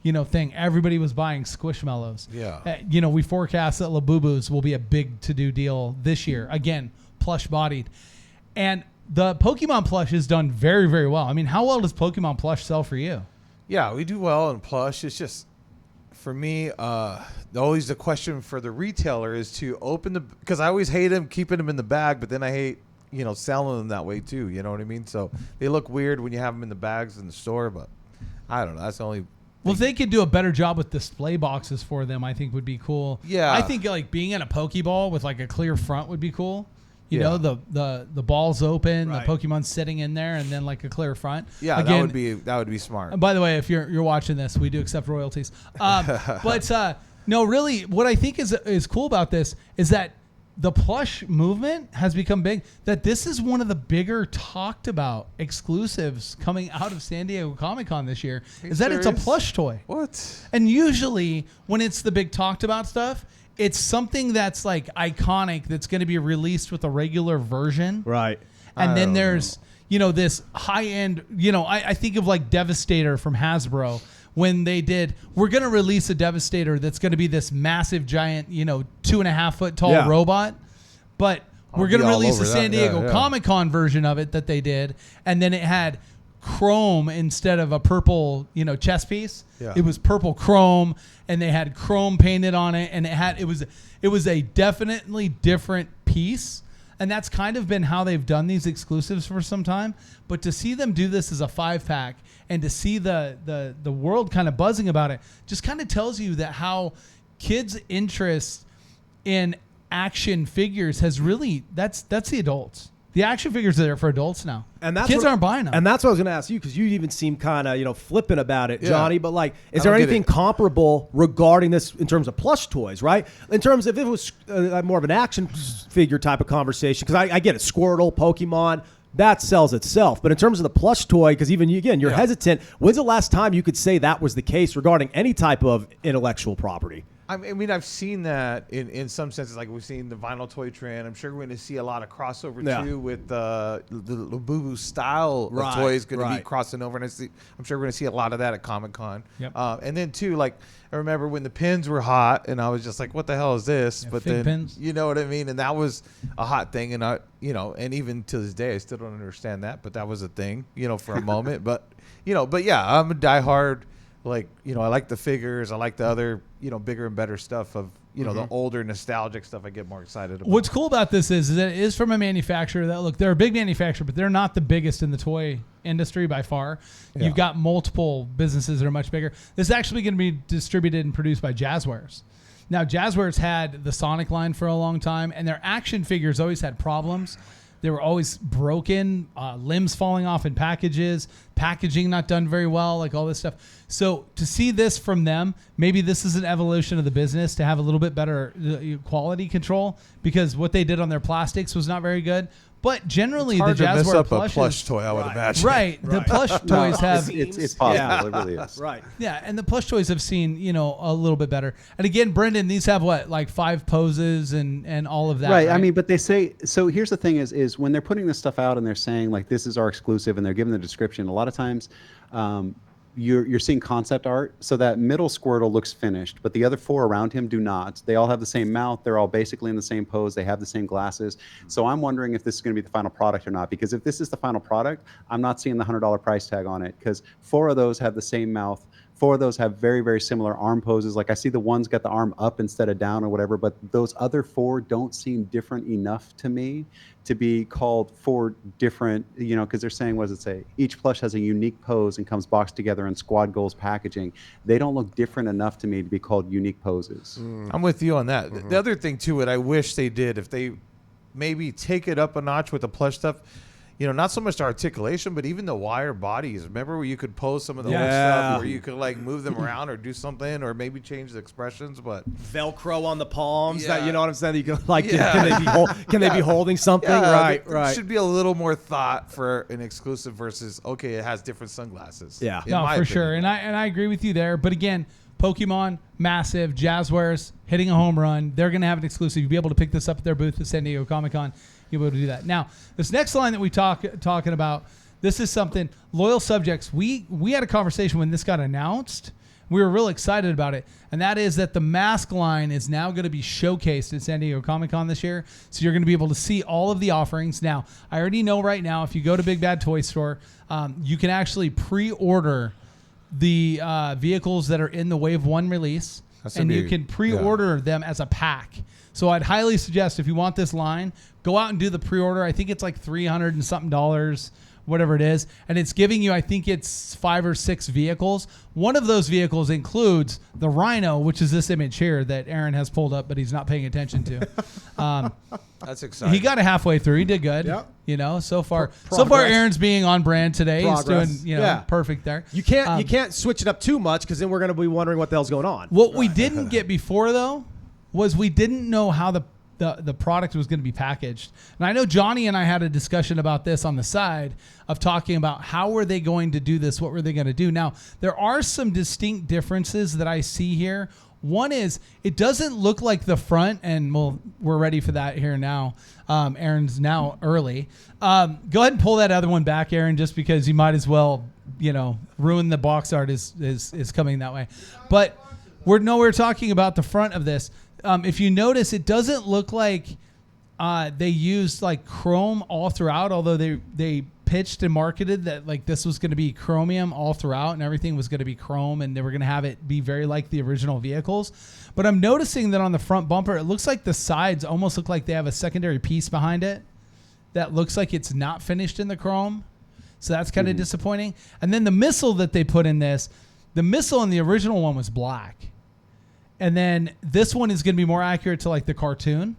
thing. Everybody was buying Squishmallows. Yeah. We forecast that Labubu's will be a big to-do deal this year. Again, plush-bodied. And the Pokemon plush has done very, very well. I mean, how well does Pokemon plush sell for you? Yeah, we do well in plush. It's just, for me, always the question for the retailer is to open because I always hate them keeping them in the bag, but then I hate, selling them that way too. You know what I mean? So they look weird when you have them in the bags in the store, but I don't know. That's the only. Well, if they could do a better job with display boxes for them, I think would be cool. Yeah. I think like being in a Pokeball with like a clear front would be cool. You know, the ball's open, Right. the Pokemon's sitting in there, and then like a clear front. Yeah, Again, that would be smart. and by the way, if you're watching this, we do accept royalties. But no, really, what I think is cool about this is that the plush movement has become big. That this is one of the bigger talked about exclusives coming out of San Diego Comic-Con this year. Is that it's a serious? plush toy. What? And usually when it's the big talked about stuff, it's something that's like iconic that's going to be released with a regular version. Right. And then there's, this high end, I think of like Devastator from Hasbro when they did, we're going to release a Devastator that's going to be this massive giant, 2.5 foot tall robot. But we're going to release a San Diego Comic-Con version of it that they did. And then it had chrome instead of a purple, chess piece. Yeah. It was purple chrome, and they had chrome painted on it, and it was a definitely different piece. And that's kind of been how they've done these exclusives for some time. But to see them do this as a 5-pack and to see the world kind of buzzing about it just kind of tells you that how kids' interest in action figures has really that's the adults. The action figures are there for adults now. And that's kids aren't buying them. And that's what I was going to ask you, because you even seem kind of, flippant about it, Yeah. Johnny. But like, is I there don't get anything it. comparable regarding this in terms of plush toys, right? In terms of if it was more of an action figure type of conversation, because I get it, Squirtle, Pokemon, that sells itself. But in terms of the plush toy, because even you're hesitant. When's the last time you could say that was the case regarding any type of intellectual property? I mean, I've seen that in some senses. Like we've seen the vinyl toy trend. I'm sure we're going to see a lot of crossover too with the Boo style of toys going to be crossing over, and I'm sure we're going to see a lot of that at Comic-Con. Yep. And then too, like I remember when the pins were hot, and I was just like, "What the hell is this?" But then pins. you know what I mean, and that was a hot thing, and and even to this day, I still don't understand that, but that was a thing, for a moment. But yeah, I'm a diehard. Like, I like the figures. I like the other, bigger and better stuff of, the older nostalgic stuff I get more excited about. What's cool about this is that it is from a manufacturer that, they're a big manufacturer, but they're not the biggest in the toy industry by far. Yeah. You've got multiple businesses that are much bigger. This is actually going to be distributed and produced by Jazzwares. Now, Jazzwares had the Sonic line for a long time, and their action figures always had problems. They were always broken, limbs falling off in packages, packaging not done very well, like all this stuff. So to see this from them, maybe this is an evolution of the business to have a little bit better quality control, because what they did on their plastics was not very good. But generally, it's hard the to mess Jazzware up plushes, a plush toy, I would imagine. Right. The plush toys have... It's possible. It really is. Right. Yeah, and the plush toys have seen, a little bit better. And again, Brendan, these have what, like 5 poses and all of that. Right. I mean, but they say, so here's the thing is when they're putting this stuff out and they're saying like, this is our exclusive, and they're giving the description, a lot of times you're seeing concept art. So that middle Squirtle looks finished, but the other 4 around him do not. They all have the same mouth. They're all basically in the same pose. They have the same glasses. So I'm wondering if this is going to be the final product or not, because if this is the final product, I'm not seeing the $100 price tag on it, because 4 of those have the same mouth. 4 of those have very, very similar arm poses. Like I see the one's got the arm up instead of down or whatever, but those other 4 don't seem different enough to me to be called 4 different, because they're saying, what does it say? Each plush has a unique pose and comes boxed together in squad goals packaging. They don't look different enough to me to be called unique poses. I'm with you on that. The other thing too, what I wish they did, if they maybe take it up a notch with the plush stuff, not so much the articulation, but even the wire bodies. Remember where you could pose some of the old stuff where you could like move them around or do something, or maybe change the expressions, but Velcro on the palms. Yeah. That, you know what I'm saying? You can like, can they be holding something? Right. There should be a little more thought for an exclusive versus it has different sunglasses. Yeah, no, for sure, and I agree with you there. But again, Pokemon, massive. Jazzwares hitting a home run. They're going to have an exclusive. You'll be able to pick this up at their booth at San Diego Comic-Con. You'll be able to do that. Now, this next line that we talking about, this is something, loyal subjects. We had a conversation when this got announced. We were real excited about it, and that is that the M.A.S.K line is now going to be showcased at San Diego Comic-Con this year. So you're going to be able to see all of the offerings. Now, I already know right now, if you go to Big Bad Toy Store, you can actually pre-order the vehicles that are in the Wave 1 release, and you can pre-order them as a pack. So I'd highly suggest, if you want this line, go out and do the pre-order. I think it's like $300 and something, whatever it is. And it's giving you, I think it's 5 or 6 vehicles. One of those vehicles includes the Rhino, which is this image here that Aaron has pulled up, but he's not paying attention to. That's exciting. He got it halfway through. He did good. Yep. So far Aaron's being on brand today. Progress. He's doing, perfect there. You can't switch it up too much, because then we're going to be wondering what the hell's going on. What we didn't get before, though, was we didn't know how the product was going to be packaged. And I know Johnny and I had a discussion about this on the side of talking about how were they going to do this? What were they going to do? Now, there are some distinct differences that I see here. One is it doesn't look like the front, and we're ready for that here now. Aaron's now early. Go ahead and pull that other one back, Aaron, just because you might as well, ruin the box art is coming that way. But we're talking about the front of this. If you notice, it doesn't look like they used like chrome all throughout, although they pitched and marketed that like this was going to be chromium all throughout and everything was going to be chrome, and they were going to have it be very like the original vehicles. But I'm noticing that on the front bumper, it looks like the sides almost look like they have a secondary piece behind it that looks like it's not finished in the chrome. So that's kind of disappointing. And then the missile that they put in this, the missile in the original one was black. And then this one is going to be more accurate to like the cartoon.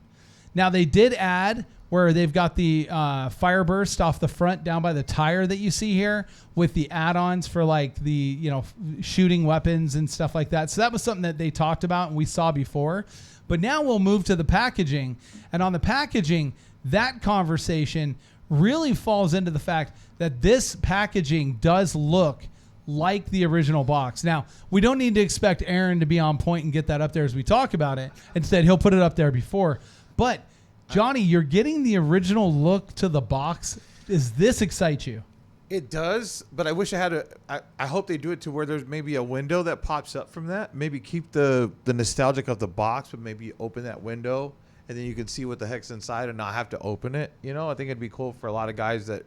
Now they did add where they've got the fire burst off the front down by the tire that you see here with the add-ons for like the, shooting weapons and stuff like that. So that was something that they talked about and we saw before. But now we'll move to the packaging. And on the packaging, that conversation really falls into the fact that this packaging does look like the original box. Now, we don't need to expect Aaron to be on point and get that up there as we talk about it. Instead, he'll put it up there before. But, Johnny, you're getting the original look to the box. Does this excite you? It does, but I wish I had I hope they do it to where there's maybe a window that pops up from that. Maybe keep the nostalgic of the box, but maybe open that window, and then you can see what the heck's inside and not have to open it. You know, I think it'd be cool for a lot of guys that,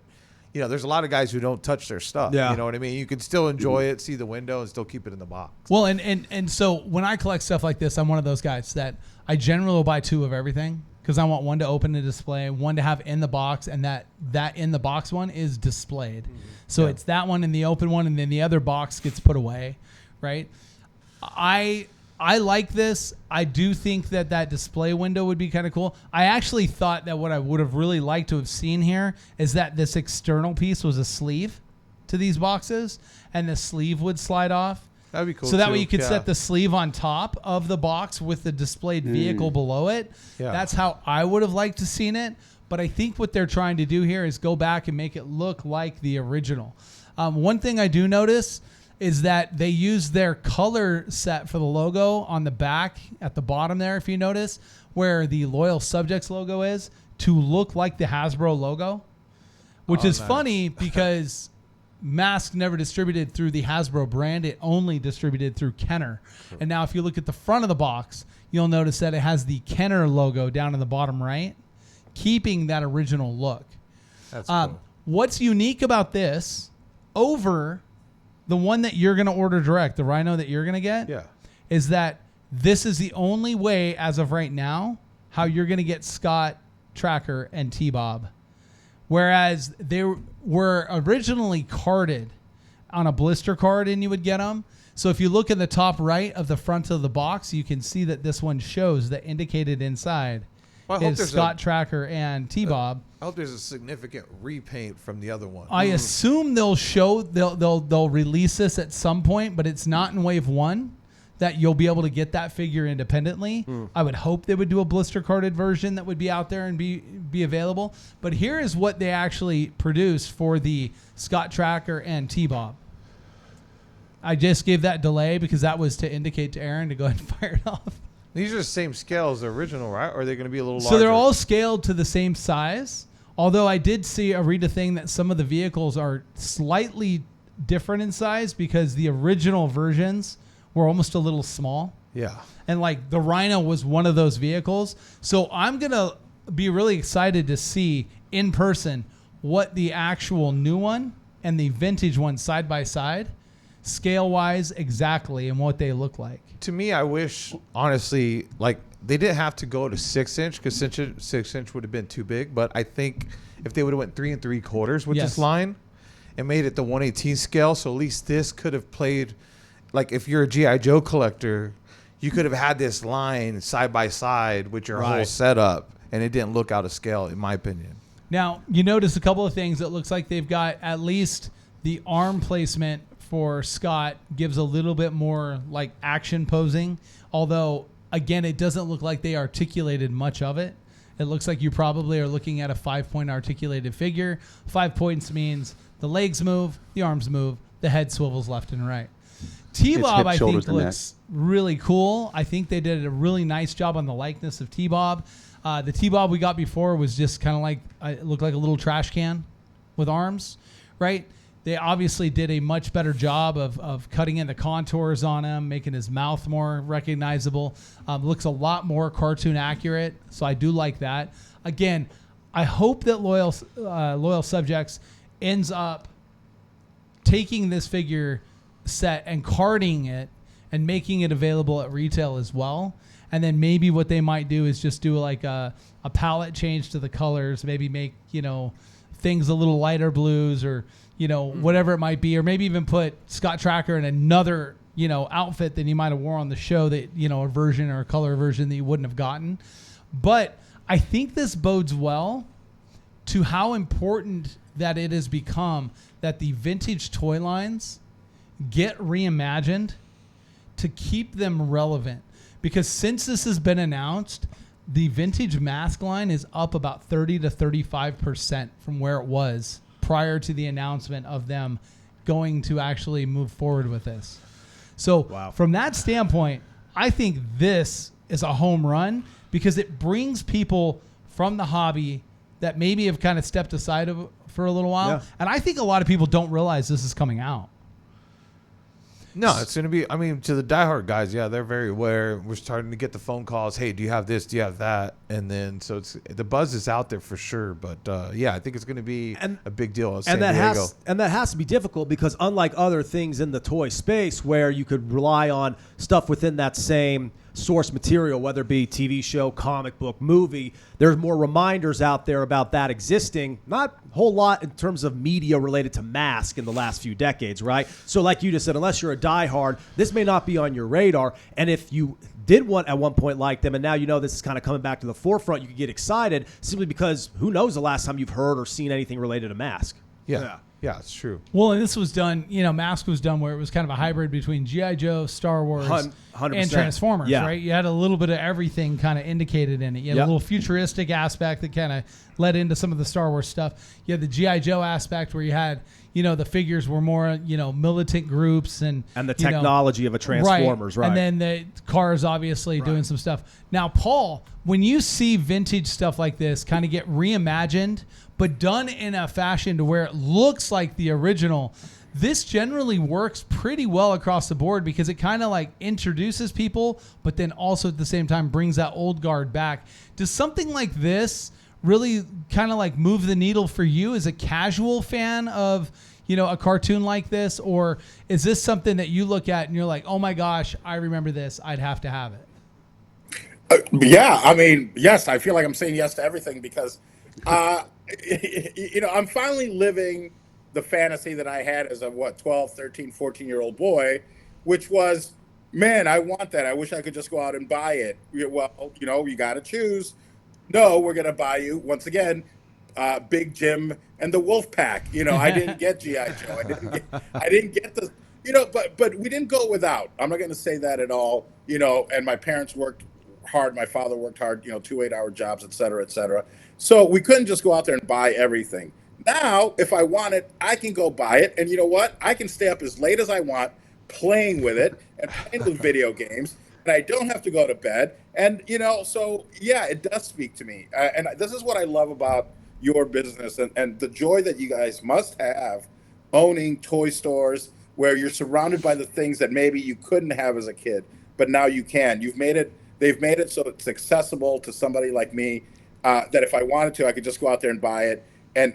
you know, there's a lot of guys who don't touch their stuff. Yeah. You know what I mean? You can still enjoy it, see the window, and still keep it in the box. Well, and so when I collect stuff like this, I'm one of those guys that I generally will buy 2 of everything. Because I want one to open and display, one to have in the box, and that in the box one is displayed. Mm-hmm. So it's that one and the open one, and then the other box gets put away, right? I like this. I do think that display window would be kind of cool. I actually thought that what I would have really liked to have seen here is that this external piece was a sleeve to these boxes, and the sleeve would slide off. That'd be cool. So that way you could set the sleeve on top of the box with the displayed vehicle below it. Yeah. That's how I would have liked to seen it. But I think what they're trying to do here is go back and make it look like the original. One thing I do notice is that they use their color set for the logo on the back at the bottom there, if you notice, where the Loyal Subjects logo is, to look like the Hasbro logo, which is nice. funny because M.A.S.K never distributed through the Hasbro brand. It only distributed through Kenner. And now if you look at the front of the box, you'll notice that it has the Kenner logo down in the bottom right, keeping that original look. That's cool. What's unique about this over the one that you're going to order direct, the Rhino that you're going to get, is that this is the only way as of right now how you're going to get Scott, Tracker, and T-Bob. Whereas they were originally carded on a blister card and you would get them. So if you look in the top right of the front of the box, you can see that this one shows that indicated inside is Scott, Tracker, and T-Bob. I hope there's a significant repaint from the other one. I assume they'll release this at some point, but it's not in wave 1 that you'll be able to get that figure independently. I would hope they would do a blister carded version that would be out there and be available. But here is what they actually produced for the Scott, Tracker, and T-Bob. I just gave that delay because that was to indicate to Aaron to go ahead and fire it off. These are the same scale as the original, right? Or are they going to be a little larger? So they're all scaled to the same size. Although I did read a thing that some of the vehicles are slightly different in size because the original versions were almost a little small. Yeah. And like the Rhino was one of those vehicles. So I'm going to be really excited to see in person what the actual new one and the vintage one side by side, scale wise exactly, and what they look like. To me, I wish, honestly, like they didn't have to go to 6-inch because 6-inch would have been too big. But I think if they would have went 3 3/4 with this line and made it the 1/18 scale, so at least this could have played. Like if you're a G.I. Joe collector, you could have had this line side by side with your whole setup, and it didn't look out of scale, in my opinion. Now, you notice a couple of things. It looks like they've got at least the arm placement for Scott gives a little bit more like action posing. Although, again, it doesn't look like they articulated much of it. It looks like you probably are looking at a 5-point articulated figure. 5 points means the legs move, the arms move, the head swivels left and right. T-Bob, I think, looks really cool. I think they did a really nice job on the likeness of T-Bob. The T-Bob we got before was just kind of like, it looked like a little trash can with arms, right? They obviously did a much better job of cutting in the contours on him, making his mouth more recognizable. Looks a lot more cartoon accurate, so I do like that. Again, I hope that Loyal Subjects ends up taking this figure set and carding it and making it available at retail as well. And then maybe what they might do is just do like a palette change to the colors, maybe make, things a little lighter blues or, whatever it might be, or maybe even put Scott Tracker in another, outfit than you might have worn on the show that, a version or a color version that you wouldn't have gotten. But I think this bodes well to how important that it has become that the vintage toy lines get reimagined to keep them relevant. Because since this has been announced, the vintage M.A.S.K line is up about 30 to 35% from where it was prior to the announcement of them going to actually move forward with this. So from that standpoint, I think this is a home run because it brings people from the hobby that maybe have kind of stepped aside for a little while. Yeah. And I think a lot of people don't realize this is coming out. No, it's going to be, I mean, to the diehard guys, yeah, they're very aware. We're starting to get the phone calls. Hey, do you have this? Do you have that? And then, so the buzz is out there for sure. But yeah, I think it's going to be a big deal. And that has to be difficult because unlike other things in the toy space where you could rely on stuff within that same source material, whether it be TV show, comic book, movie, there's more reminders out there about that existing. Not a whole lot in terms of media related to M.A.S.K in the last few decades, right? So like you just said, unless you're a diehard, this may not be on your radar. And if you did want at one point like them and now you know this is kind of coming back to the forefront, you could get excited simply because who knows the last time you've heard or seen anything related to M.A.S.K. Yeah, it's true. Well, and this was done, M.A.S.K was done where it was kind of a hybrid between G.I. Joe, Star Wars, 100%. And Transformers, right? You had a little bit of everything kind of indicated in it. You had a little futuristic aspect that kind of led into some of the Star Wars stuff. You had the G.I. Joe aspect where you had, the figures were more, militant groups and the technology of a Transformers, right? And then the cars obviously doing some stuff. Now, Paul, when you see vintage stuff like this kind of get reimagined, but done in a fashion to where it looks like the original, this generally works pretty well across the board because it kind of like introduces people, but then also at the same time brings that old guard back. Does something like this really kind of like move the needle for you as a casual fan of, a cartoon like this? Or is this something that you look at and you're like, oh my gosh, I remember this, I'd have to have it? Yeah, I mean, yes, I feel like I'm saying yes to everything because, I'm finally living the fantasy that I had as a 12, 13, 14-year-old boy, which was, man, I want that. I wish I could just go out and buy it. Well, you got to choose. No, we're going to buy you, once again, Big Jim and the Wolf Pack. I didn't get G.I. Joe. I didn't get the, but we didn't go without. I'm not going to say that at all, and my parents worked hard. My father worked hard, 2 8-hour jobs, et cetera, et cetera. So we couldn't just go out there and buy everything. Now, if I want it, I can go buy it. And you know what? I can stay up as late as I want playing with it and playing with video games. And I don't have to go to bed. And, so, yeah, it does speak to me. And this is what I love about your business and the joy that you guys must have owning toy stores where you're surrounded by the things that maybe you couldn't have as a kid, but now you can. They've made it so it's accessible to somebody like me. That if I wanted to, I could just go out there and buy it. And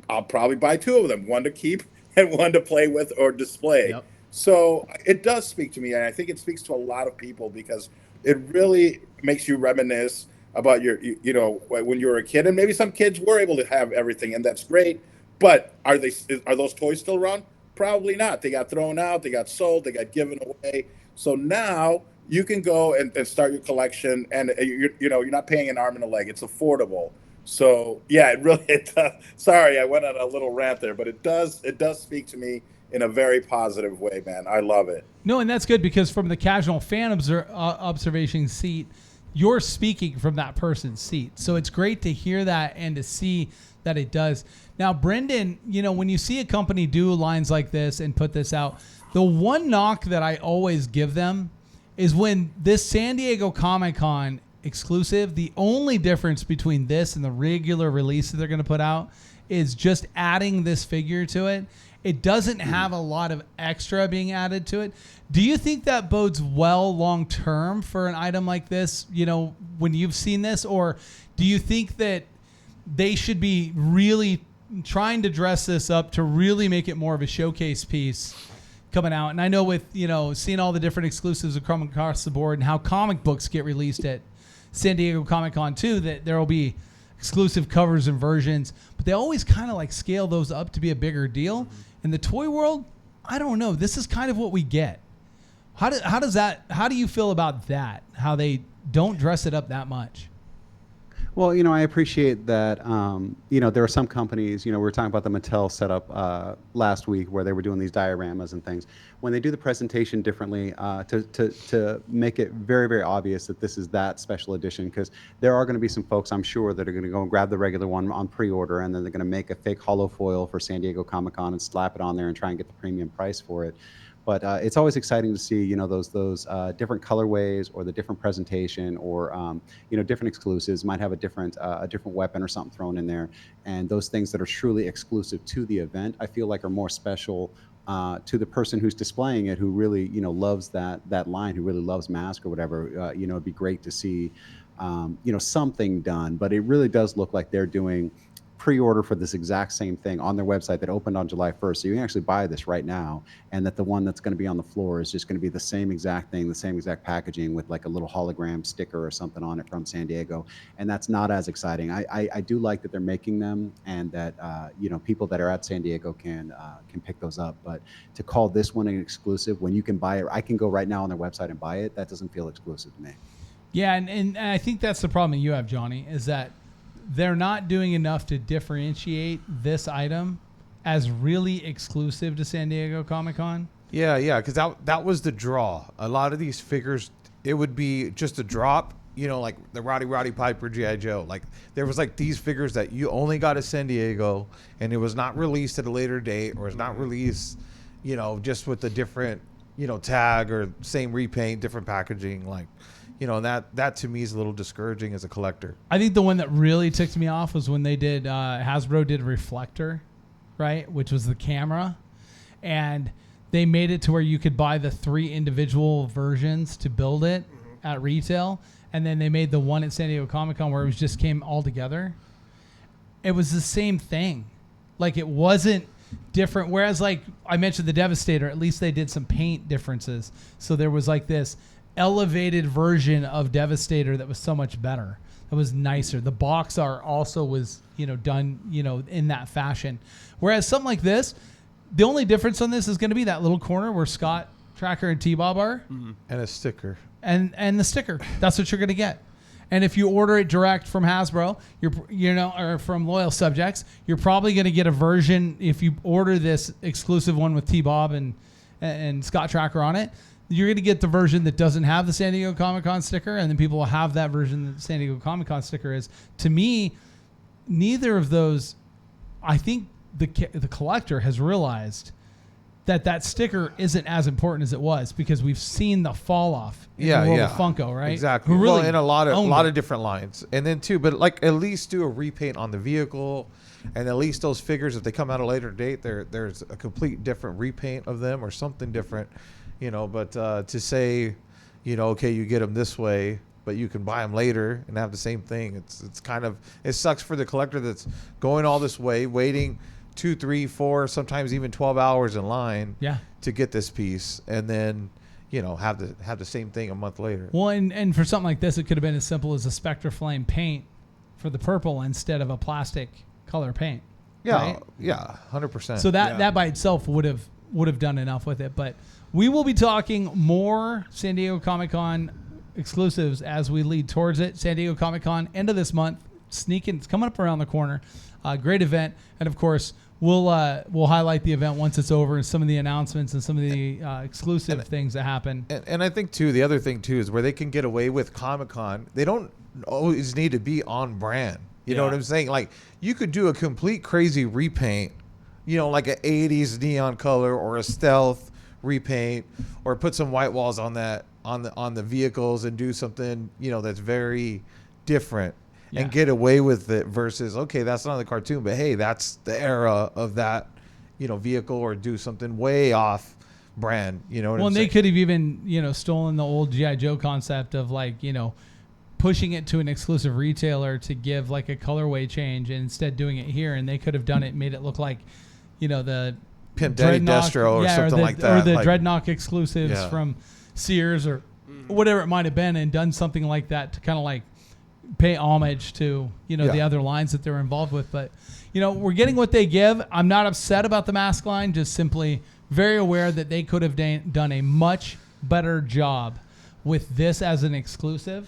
I'll probably buy 2 of them, one to keep and one to play with or display. Yep. So it does speak to me. And I think it speaks to a lot of people because it really makes you reminisce about when you were a kid. And maybe some kids were able to have everything, and that's great. But are those toys still around? Probably not. They got thrown out. They got sold. They got given away. So now you can go and start your collection, and you're not paying an arm and a leg. It's affordable. So yeah, it does. Sorry, I went on a little rant there, but it does speak to me in a very positive way, man. I love it. No, and that's good because from the casual fan observation seat, you're speaking from that person's seat. So it's great to hear that and to see that it does. Now, Brendan, when you see a company do lines like this and put this out, the one knock that I always give them is when this San Diego Comic-Con exclusive, the only difference between this and the regular release that they're going to put out is just adding this figure to it. It doesn't have a lot of extra being added to it. Do you think that bodes well long term for an item like this, when you've seen this? Or do you think that they should be really trying to dress this up to really make it more of a showcase piece coming out? And I know with, seeing all the different exclusives across the board and how comic books get released at San Diego Comic-Con too, that there will be exclusive covers and versions, but they always kind of like scale those up to be a bigger deal. In the toy world, I don't know. This is kind of what we get. How do you feel about that? How they don't dress it up that much? Well, I appreciate that. There are some companies. We were talking about the Mattel setup last week, where they were doing these dioramas and things. When they do the presentation differently, to make it very, very obvious that this is that special edition, because there are going to be some folks, I'm sure, that are going to go and grab the regular one on pre-order, and then they're going to make a fake hollow foil for San Diego Comic-Con and slap it on there and try and get the premium price for it. But it's always exciting to see, those different colorways, or the different presentation, or different exclusives. Might have a different weapon or something thrown in there, and those things that are truly exclusive to the event, I feel like are more special to the person who's displaying it, who really loves that line, who really loves M.A.S.K or whatever. It'd be great to see something done, but it really does look like they're doing pre-order for this exact same thing on their website that opened on July 1st. So you can actually buy this right now, and that the one that's going to be on the floor is just going to be the same exact thing, the same exact packaging with like a little hologram sticker or something on it from San Diego. And that's not as exciting. I do like that they're making them, and that people that are at San Diego can pick those up. But to call this one an exclusive when you can buy it, I can go right now on their website and buy it, that doesn't feel exclusive to me. Yeah, and I think that's the problem that you have, Johnny, is that they're not doing enough to differentiate this item as really exclusive to San Diego Comic-Con. Yeah, because that was the draw. A lot of these figures, it would be just a drop, like the Roddy Piper G.I. Joe. Like, there was like these figures that you only got at San Diego, and it was not released at a later date, or it's not released, just with a different, tag or same repaint, different packaging, like. That to me is a little discouraging as a collector. I think the one that really ticked me off was when they did Hasbro did Reflector, right, which was the camera, and they made it to where you could buy the 3 individual versions to build it at retail, and then they made the one at San Diego Comic-Con where it was just came all together. It was the same thing, like it wasn't different. Whereas, like I mentioned, the Devastator, at least they did some paint differences, so there was like this elevated version of Devastator that was so much better. That was nicer. The box art also was, done, in that fashion. Whereas something like this, the only difference on this is going to be that little corner where Scott, Tracker, and T-Bob are. Mm-hmm. And a sticker. And the sticker. That's what you're going to get. And if you order it direct from Hasbro, or from Loyal Subjects, you're probably going to get a version. If you order this exclusive one with T-Bob and Scott Tracker on it, you're going to get the version that doesn't have the San Diego Comic-Con sticker, and then people will have that version that the San Diego Comic-Con sticker is. To me, neither of those, I think the collector has realized that sticker isn't as important as it was, because we've seen the fall off in the world of Funko, right? Exactly. Who really in a lot of different lines. And then too, but like at least do a repaint on the vehicle, and at least those figures, if they come at a later date, there's a complete different repaint of them or something different. But to say, okay, you get them this way, but you can buy them later and have the same thing. It's kind of, it sucks for the collector that's going all this way, waiting 2, 3, 4, sometimes even 12 hours in line to get this piece, and then have the same thing a month later. Well, and for something like this, it could have been as simple as a Spectre Flame paint for the purple instead of a plastic color paint. Yeah, right? yeah, 100%. So that by itself would have done enough with it, but. We will be talking more San Diego Comic-Con exclusives as we lead towards it. San Diego Comic-Con, end of this month, it's coming up around the corner. Great event, and of course, we'll highlight the event once it's over and some of the announcements and some of the exclusive things that happen. And I think too, the other thing too is where they can get away with Comic-Con. They don't always need to be on brand. You know what I'm saying? Like, you could do a complete crazy repaint, like an 80s neon color or a stealth repaint, or put some white walls on the vehicles and do something that's very different and get away with it, versus that's not the cartoon, but hey, that's the era of that vehicle, or do something way off brand. Well, and they could have even stolen the old G.I. Joe concept of pushing it to an exclusive retailer to give like a colorway change, and instead doing it here, and they could have done it, made it look like the Pimp Daddy Destro or something like that. Or the Dreadnought exclusives from Sears or whatever it might have been, and done something like that to kind of like pay homage to, the other lines that they're involved with. But, we're getting what they give. I'm not upset about the M.A.S.K line, just simply very aware that they could have done a much better job with this as an exclusive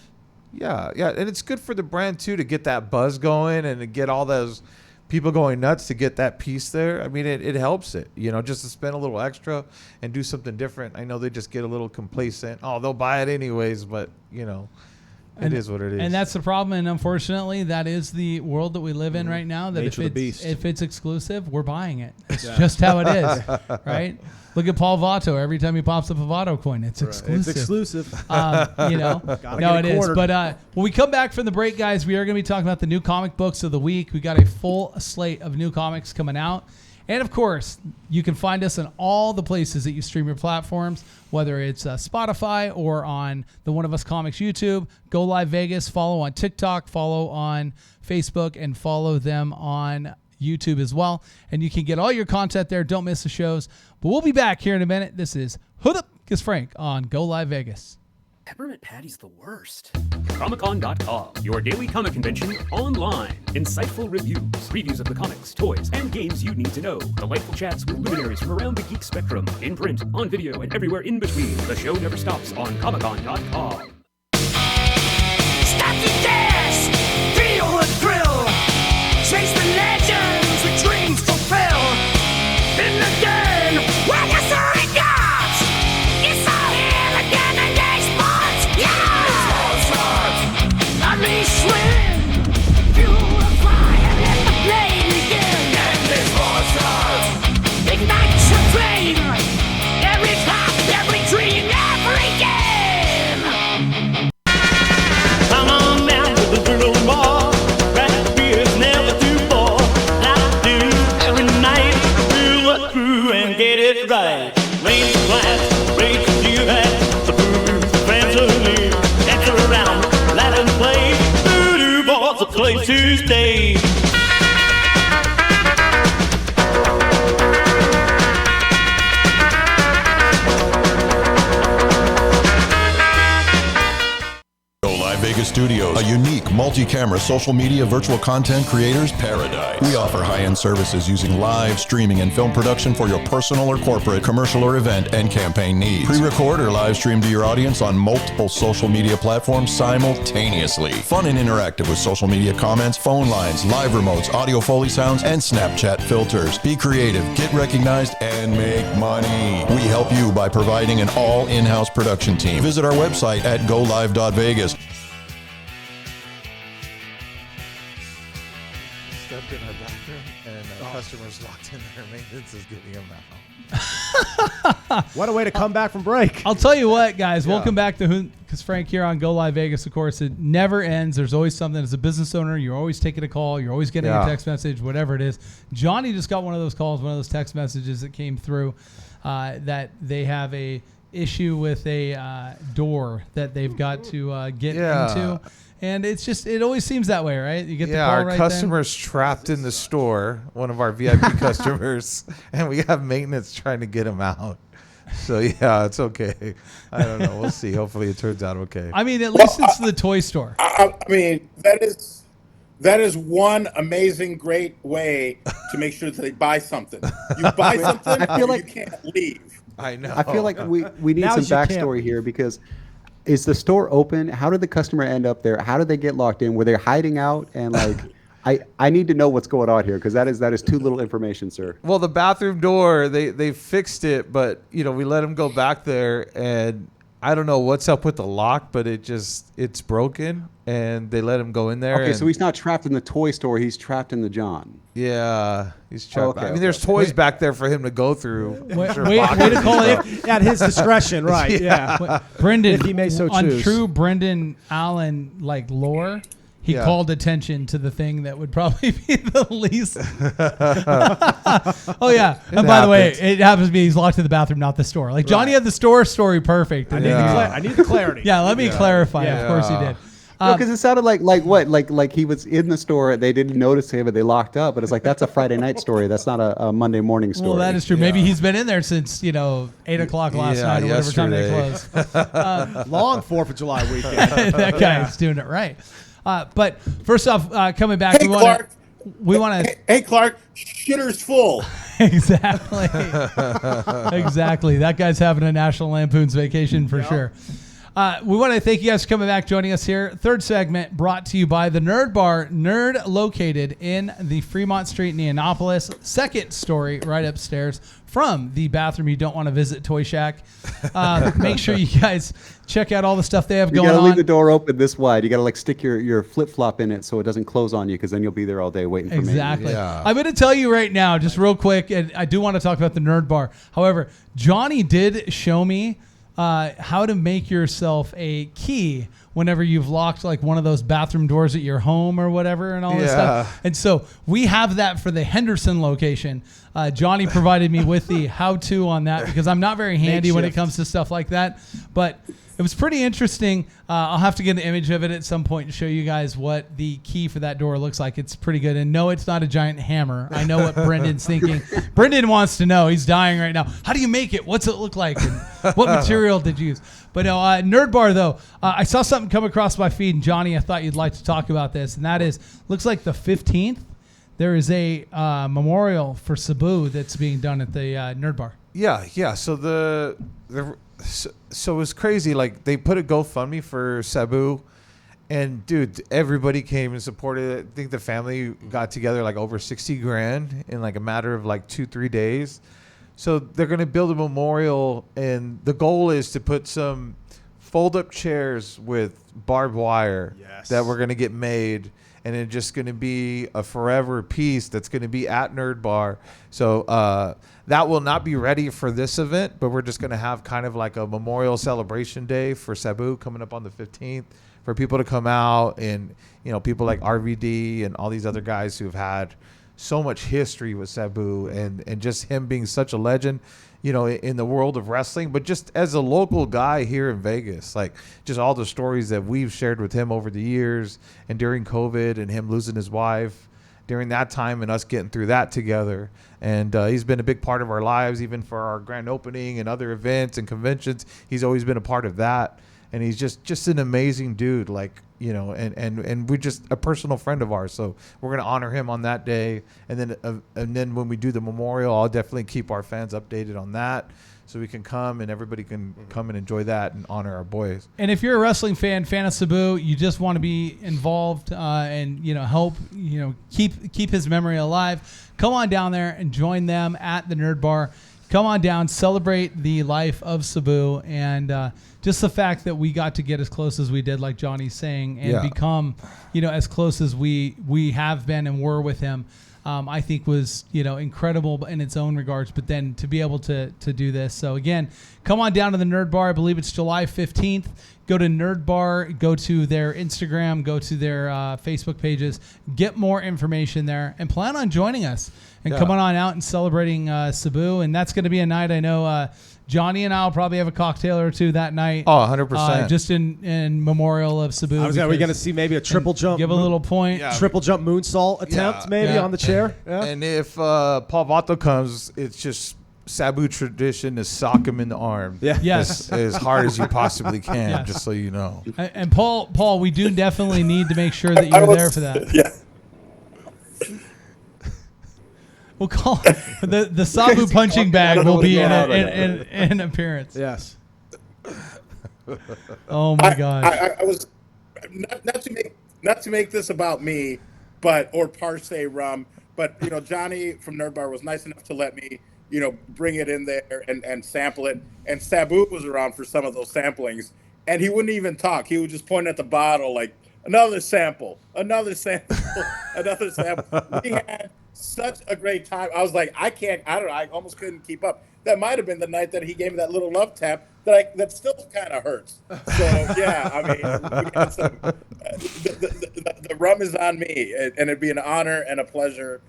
Yeah, and it's good for the brand too to get that buzz going and to get all those people going nuts to get that piece there. I mean, it helps it, just to spend a little extra and do something different. I know they just get a little complacent. Oh, they'll buy it anyways, but it is what it is. And that's the problem. And unfortunately, that is the world that we live in right now. That if it's exclusive, we're buying it. It's just how it is, right? Look at Paul Vato. Every time he pops up a Vato coin, it's exclusive. It's exclusive. No, it is. But when we come back from the break, guys, we are going to be talking about the new comic books of the week. We got a full slate of new comics coming out. And, of course, you can find us on all the places that you stream your platforms, whether it's Spotify or on the One of Us Comics YouTube. GoLiveVegas. Follow on TikTok. Follow on Facebook. And follow them on YouTube as well. And you can get all your content there. Don't miss the shows. But we'll be back here in a minute. This is Hood Up is Frank on GoLiveVegas. Peppermint Patty's the worst. Comicon.com, your daily comic convention online. Insightful reviews, previews of the comics, toys, and games you need to know. Delightful chats with luminaries from around the geek spectrum. In print, on video, and everywhere in between. The show never stops on Comicon.com. Stop the dash! Feel the thrill! Chase the legends with dreams fulfill! In the game, where the story goes! It's all here again and they sports! Yeah! Unleash wind! Fuel the fire and let the flame begin! And they sports! Ignite your flame! Every clock, every dream, every game! Come on down to the drill bar. Craft beer's never too far. Like do every night. Fill the crew and get it right. Raise the glass, raise the you hat. The booze, the fans are near. Dance around, let them play. Voodoo Boys a place to stay. Vegas Studios, a unique multi-camera social media virtual content creators paradise. We offer high-end services using live streaming and film production for your personal or corporate, commercial or event and campaign needs. Pre-record or live stream to your audience on multiple social media platforms simultaneously. Fun and interactive with social media comments, phone lines, live remotes, audio Foley sounds, and Snapchat filters. Be creative, get recognized, and make money. We help you by providing an all in-house production team. Visit our website at GoLive.Vegas. Stepped in our bathroom and customers locked in there. Maintenance is getting them out. What a way to come back from break. I'll tell you what, guys. Welcome back to because Frank here on Go Live Vegas. Of course, it never ends. There's always something. As a business owner, you're always taking a call. You're always getting a text message, whatever it is. Johnny just got one of those calls, one of those text messages that came through that they have a issue with a door that they've got to get into. And it's just, it always seems that way, right? You get the call our right customer's trapped in the store, one of our VIP customers, and we have maintenance trying to get him out. So, yeah, it's okay. I don't know. We'll see. Hopefully it turns out okay. I mean, at least it's the toy store. I mean, that is one amazing, great way to make sure that they buy something. You buy something, I feel like you can't leave. I know. I feel like we need some backstory here because is the store open? How did the customer end up there? How did they get locked in? Were they hiding out? And like, I need to know what's going on here because that is too little information, sir. Well, the bathroom door, they fixed it, but we let him go back there, and I don't know what's up with the lock, but it's broken, and they let him go in there. Okay, so he's not trapped in the toy store; he's trapped in the John. Yeah, he's trapped. I mean, there's toys back there for him to go through. Way to call it at his discretion, right? Yeah, Brendan, if he may so on choose. true Brendan Allen lore. He called attention to the thing that would probably be the least. Oh, yeah. And by the way, it happens to be he's locked in the bathroom, not the store. Like, Johnny had the store story perfect. I need the clarity. Yeah, let me clarify. Yeah. Of course he did. Because it sounded like what? Like he was in the store, they didn't notice him, but they locked up. But it's like, that's a Friday night story. That's not a Monday morning story. Well, that is true. Yeah. Maybe he's been in there since, 8 o'clock last night or whatever time they closed. Long 4th of July weekend. That guy's doing it right. But first off, coming back, we want to. Hey, Clark, shitter's full. Exactly. Exactly. That guy's having a National Lampoon's Vacation for sure. We want to thank you guys for coming back, joining us here. Third segment brought to you by the Nerd Bar, Nerd located in the Fremont Street, Indianapolis. Second story right upstairs from the bathroom you don't want to visit, Toy Shack. Make sure you guys check out all the stuff they have going on. You gotta leave the door open this wide. You gotta like stick your flip flop in it so it doesn't close on you, because then you'll be there all day waiting for me. Exactly. Yeah. I'm going to tell you right now, just real quick, and I do want to talk about the Nerd Bar. However, Johnny did show me how to make yourself a key whenever you've locked like one of those bathroom doors at your home or whatever and all this stuff. And so we have that for the Henderson location. Johnny provided me with the how-to on that because I'm not very handy when it comes to stuff like that. But it was pretty interesting. I'll have to get an image of it at some point and show you guys what the key for that door looks like. It's pretty good. And no, it's not a giant hammer. I know what Brendan's thinking. Brendan wants to know. He's dying right now. How do you make it? What's it look like? And what material did you use? But no, Nerd Bar, though, I saw something come across my feed. And Johnny, I thought you'd like to talk about this. And that is, looks like the 15th, there is a memorial for Sabu that's being done at the Nerd Bar. Yeah. So it was crazy. Like, they put a GoFundMe for Sabu, and dude, everybody came and supported it. I think the family got together like over 60 grand in like a matter of like 2-3 days. So they're going to build a memorial, and the goal is to put some fold-up chairs with barbed wire that we're going to get made, and it's just going to be a forever piece that's going to be at Nerd Bar. So that will not be ready for this event, but we're just going to have kind of like a memorial celebration day for Sabu coming up on the 15th for people to come out, and, you know, people like RVD and all these other guys who've had so much history with Sabu, and just him being such a legend, you know, in the world of wrestling, but just as a local guy here in Vegas, like just all the stories that we've shared with him over the years, and during COVID and him losing his wife during that time and us getting through that together. And he's been a big part of our lives, even for our grand opening and other events and conventions. He's always been a part of that. And he's just an amazing dude, like, you know, and we're just a personal friend of ours. So we're going to honor him on that day. And then when we do the memorial, I'll definitely keep our fans updated on that, so we can come and everybody can come and enjoy that and honor our boys. And if you're a wrestling fan of Sabu, you just want to be involved and, you know, help, you know, keep his memory alive, come on down there and join them at the Nerd Bar. Come on down, celebrate the life of Sabu, and just the fact that we got to get as close as we did, like Johnny's saying, and become, you know, as close as we have been and were with him, I think was, you know, incredible in its own regards. But then to be able to do this. So again, come on down to the Nerd Bar. I believe it's July 15th. Go to Nerd Bar, go to their Instagram, go to their Facebook pages, get more information there, and plan on joining us and coming on out and celebrating Sabu. And that's going to be a night, I know Johnny and I will probably have a cocktail or two that night. Oh, 100%. Just in memorial of Sabu. Are we going to see maybe a triple jump? Give a little point. Yeah. Triple jump moonsault attempt maybe on the chair? Yeah. And if Paul Vato comes, it's just Sabu tradition to sock him in the arm. Yeah. Yes. As hard as you possibly can, just so you know. And Paul, we do definitely need to make sure that you're there for that. Yeah. We'll call it the Sabu punching bag will be in appearance. Yes. Oh my gosh. I was not to make this about me, or Parse Rum, but, you know, Johnny from Nerd Bar was nice enough to let me, you know, bring it in there and sample it. And Sabu was around for some of those samplings, and he wouldn't even talk. He would just point at the bottle like, another sample, another sample, another sample. We had such a great time. I was like, I don't know, I almost couldn't keep up. That might have been the night that he gave me that little love tap that still kind of hurts. So yeah, I mean, we had some, the rum is on me, and it'd be an honor and a pleasure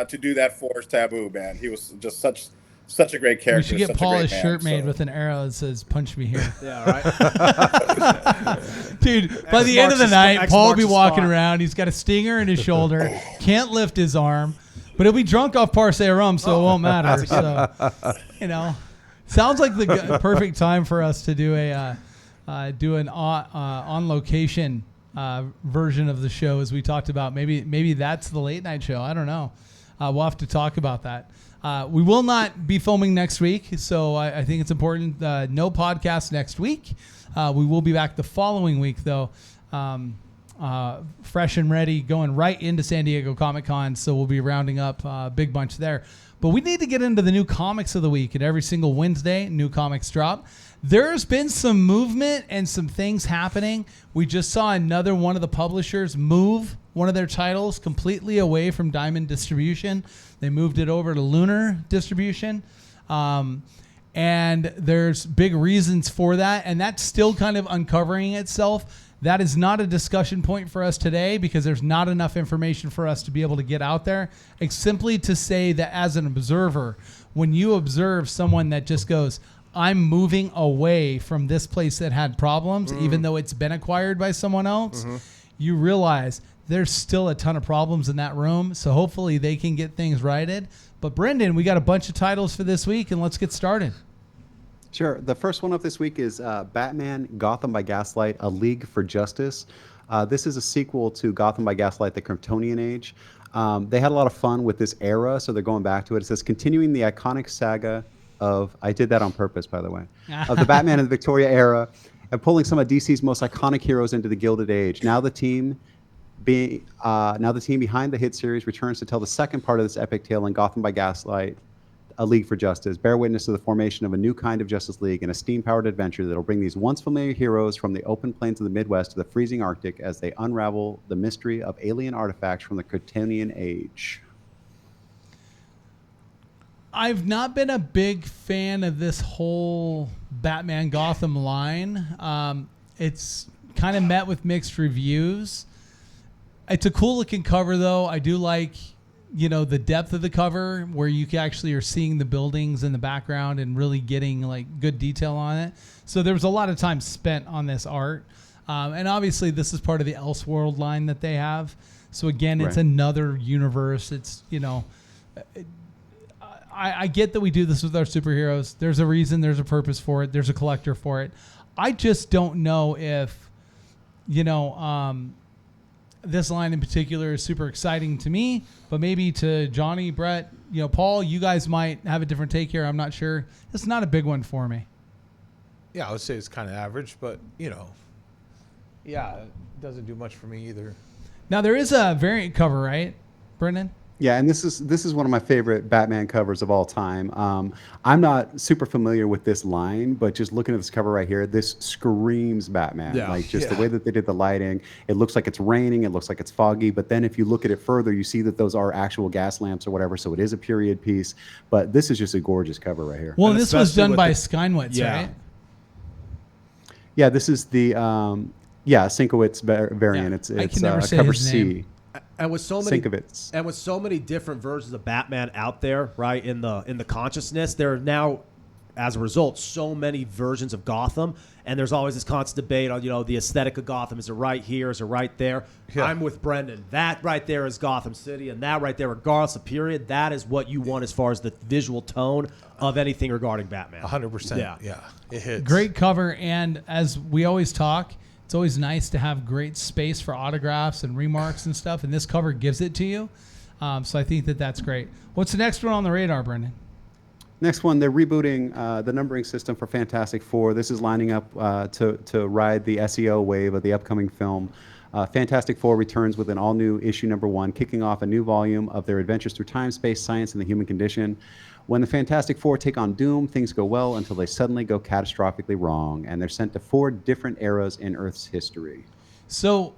to do that for Sabu, man. He was just such a great character. We should get Paul a shirt made with an arrow that says "Punch me here." Yeah, right. Dude, by the end of the night, Paul will be walking around. He's got a stinger in his shoulder, can't lift his arm, but he'll be drunk off Parse Rum, so it won't matter. So, you know, sounds like the perfect time for us to do an on location version of the show, as we talked about. Maybe that's the late night show. I don't know. We'll have to talk about that. We will not be filming next week, so I think it's important. No podcast next week. We will be back the following week, though, fresh and ready, going right into San Diego Comic-Con, so we'll be rounding up a big bunch there. But we need to get into the new comics of the week, and every single Wednesday, new comics drop. There's been some movement and some things happening. We just saw another one of the publishers move one of their titles completely away from Diamond Distribution. They moved it over to Lunar Distribution. And there's big reasons for that. And that's still kind of uncovering itself. That is not a discussion point for us today because there's not enough information for us to be able to get out there. It's simply to say that as an observer, when you observe someone that just goes, I'm moving away from this place that had problems, even though it's been acquired by someone else, you realize there's still a ton of problems in that room. So hopefully they can get things righted. But Brendan, we got a bunch of titles for this week, and let's get started. Sure. The first one up this week is Batman Gotham by Gaslight, A League for Justice. This is a sequel to Gotham by Gaslight, The Kryptonian Age. They had a lot of fun with this era, so they're going back to it. It says, continuing the iconic saga of, I did that on purpose, by the way, of the Batman in the Victoria era, and pulling some of DC's most iconic heroes into the Gilded Age. Now the team behind the hit series returns to tell the second part of this epic tale in Gotham by Gaslight, A League for Justice. Bear witness to the formation of a new kind of Justice League, and a steam-powered adventure that will bring these once familiar heroes from the open plains of the Midwest to the freezing Arctic as they unravel the mystery of alien artifacts from the Kryptonian Age. I've not been a big fan of this whole Batman Gotham line. It's kind of met with mixed reviews. It's a cool looking cover, though. I do like, the depth of the cover where you actually are seeing the buildings in the background and really getting like good detail on it. So there was a lot of time spent on this art. And obviously this is part of the Elseworld line that they have. So again, it's another universe. It's, I get that we do this with our superheroes. There's a reason, there's a purpose for it. There's a collector for it. I just don't know if, this line in particular is super exciting to me, but maybe to Johnny, Brett, Paul, you guys might have a different take here. I'm not sure. It's not a big one for me. Yeah, I would say it's kind of average, but, it doesn't do much for me either. Now, there is a variant cover, right, Brendan? Yeah, and this is one of my favorite Batman covers of all time. I'm not super familiar with this line, but just looking at this cover right here, this screams Batman. Yeah. The way that they did the lighting, it looks like it's raining, it looks like it's foggy, but then if you look at it further, you see that those are actual gas lamps or whatever, so it is a period piece. But this is just a gorgeous cover right here. Well, and this was done by Skynwitz, right? Yeah, this is the Sinkowitz variant. Yeah. It's I can never say cover his C. name. And with so many different versions of Batman out there, right, in the consciousness, there are now, as a result, so many versions of Gotham, and there's always this constant debate on the aesthetic of Gotham. Is it right here? Is it right there? Yeah. I'm with Brendan. That right there is Gotham City, and that right there, regardless of period, that is what you want as far as the visual tone of anything regarding Batman. 100%. Yeah, it hits. Great cover, and as we always talk, it's always nice to have great space for autographs and remarks and stuff, and this cover gives it to you. So I think that's great. What's the next one on the radar, Brendan? Next one, they're rebooting the numbering system for Fantastic Four. This is lining up to ride the SEO wave of the upcoming film. Fantastic Four returns with an all-new issue number 1, kicking off a new volume of their adventures through time, space, science, and the human condition. When the Fantastic Four take on Doom, things go well until they suddenly go catastrophically wrong, and they're sent to 4 different eras in Earth's history. So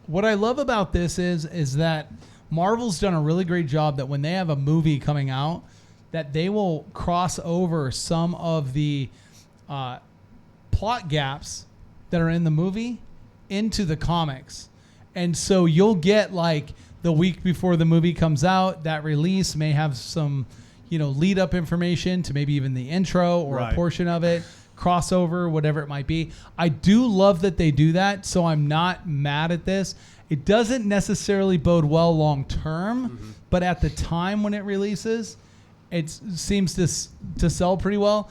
what I love about this is that Marvel's done a really great job that when they have a movie coming out, that they will cross over some of the plot gaps that are in the movie into the comics. And so you'll get like the week before the movie comes out, that release may have some lead up information to maybe even the intro or a portion of it, crossover, whatever it might be. I do love that they do that, so I'm not mad at this. It doesn't necessarily bode well long term, but at the time when it releases, it seems to sell pretty well.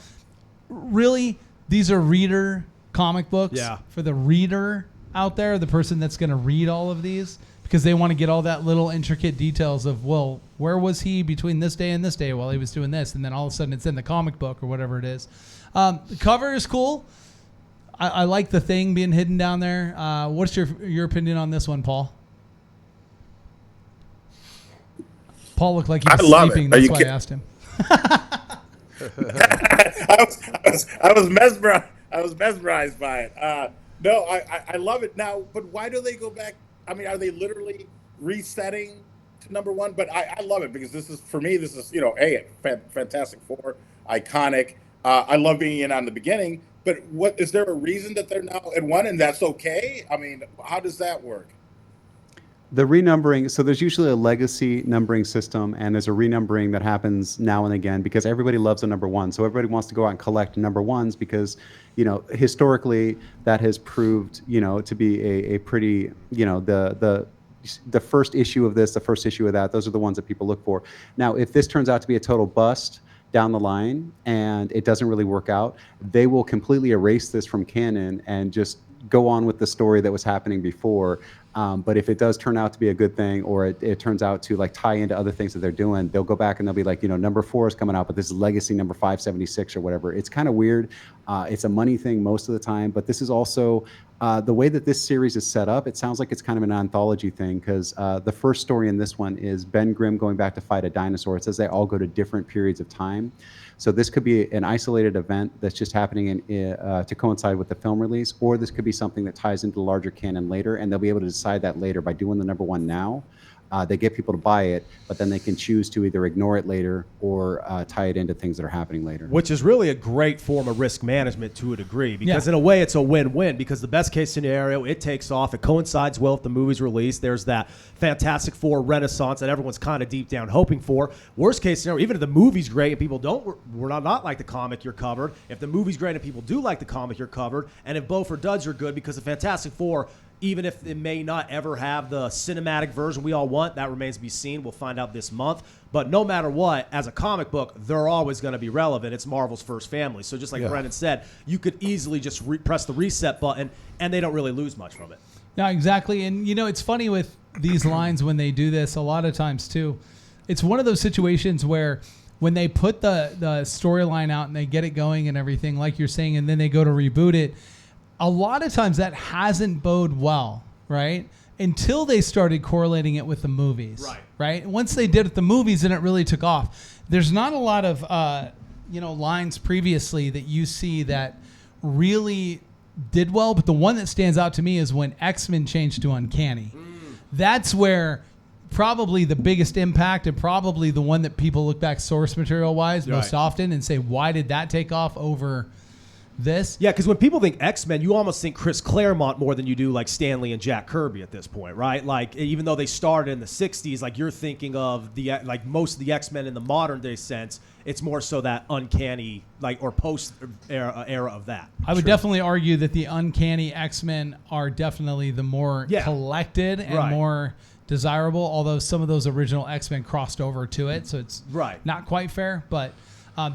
Really, these are reader comic books for the reader out there, the person that's going to read all of these, because they want to get all that little intricate details of, well, where was he between this day and this day while he was doing this? And then all of a sudden it's in the comic book or whatever it is. The cover is cool. I like the thing being hidden down there. What's your opinion on this one, Paul? Paul looked like he was sleeping. That's why I asked him. I was mesmerized. I was mesmerized by it. No, I love it now. But why do they go back? I mean, are they literally resetting to number one? But I love it because this is, for me, this is, hey, Fantastic Four, iconic. I love being in on the beginning. But what is there a reason that they're now at one and that's okay? I mean, how does that work? The renumbering, so there's usually a legacy numbering system, and there's a renumbering that happens now and again because everybody loves a number one. So everybody wants to go out and collect number ones because, historically that has proved, to be a pretty, the first issue of this, the first issue of that, those are the ones that people look for. Now, if this turns out to be a total bust down the line and it doesn't really work out, they will completely erase this from canon and just go on with the story that was happening before. But if it does turn out to be a good thing, or it turns out to tie into other things that they're doing, they'll go back and they'll be like, number 4 is coming out, but this is legacy number 576 or whatever. It's kind of weird. It's a money thing most of the time, but this is also the way that this series is set up. It sounds like it's kind of an anthology thing because the first story in this one is Ben Grimm going back to fight a dinosaur. It says they all go to different periods of time. So this could be an isolated event that's just happening to coincide with the film release, or this could be something that ties into the larger canon later, and they'll be able to decide that later by doing the number one now. They get people to buy it, but then they can choose to either ignore it later or tie it into things that are happening later. Which is really a great form of risk management to a degree, because in a way it's a win-win, because the best case scenario, it takes off, it coincides well with the movie's release. There's that Fantastic Four renaissance that everyone's kind of deep down hoping for. Worst case scenario, even if the movie's great and people we're not like the comic, you're covered. If the movie's great and people do like the comic, you're covered. And if both or duds, you're good, because the Fantastic Four, even if it may not ever have the cinematic version we all want, that remains to be seen. We'll find out this month. But no matter what, as a comic book, they're always going to be relevant. It's Marvel's first family. So just like Brendan said, you could easily just press the reset button, and they don't really lose much from it. No, exactly. And, it's funny with these lines when they do this a lot of times, too. It's one of those situations where when they put the storyline out and they get it going and everything, like you're saying, and then they go to reboot it, a lot of times that hasn't bode well, right? Until they started correlating it with the movies, right? Once they did it with the movies, then it really took off. There's not a lot of, lines previously that you see that really did well, but the one that stands out to me is when X-Men changed to Uncanny. That's where probably the biggest impact, and probably the one that people look back source material-wise most often and say, why did that take off over this? Yeah, because when people think X-Men, you almost think Chris Claremont more than you do like Stan Lee and Jack Kirby at this point, right? Like, even though they started in the 60s, like you're thinking of most of the X-Men in the modern day sense, it's more so that uncanny, or post era of that. I would definitely argue that the uncanny X-Men are definitely the more collected and more desirable, although some of those original X-Men crossed over to it, so it's not quite fair, but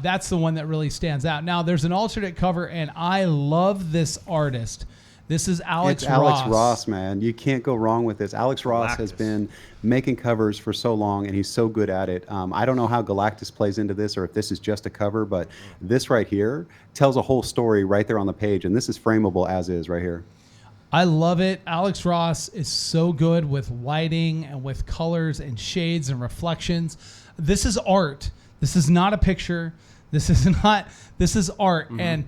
that's the one that really stands out. Now, there's an alternate cover, and I love this artist. This is Alex Ross. Alex Ross, man. You can't go wrong with this. Alex Ross has been making covers for so long, and he's so good at it. I don't know how Galactus plays into this or if this is just a cover, but this right here tells a whole story right there on the page, and this is frameable as is right here. I love it. Alex Ross is so good with lighting and with colors and shades and reflections. This is art. This is not a picture. This is art. And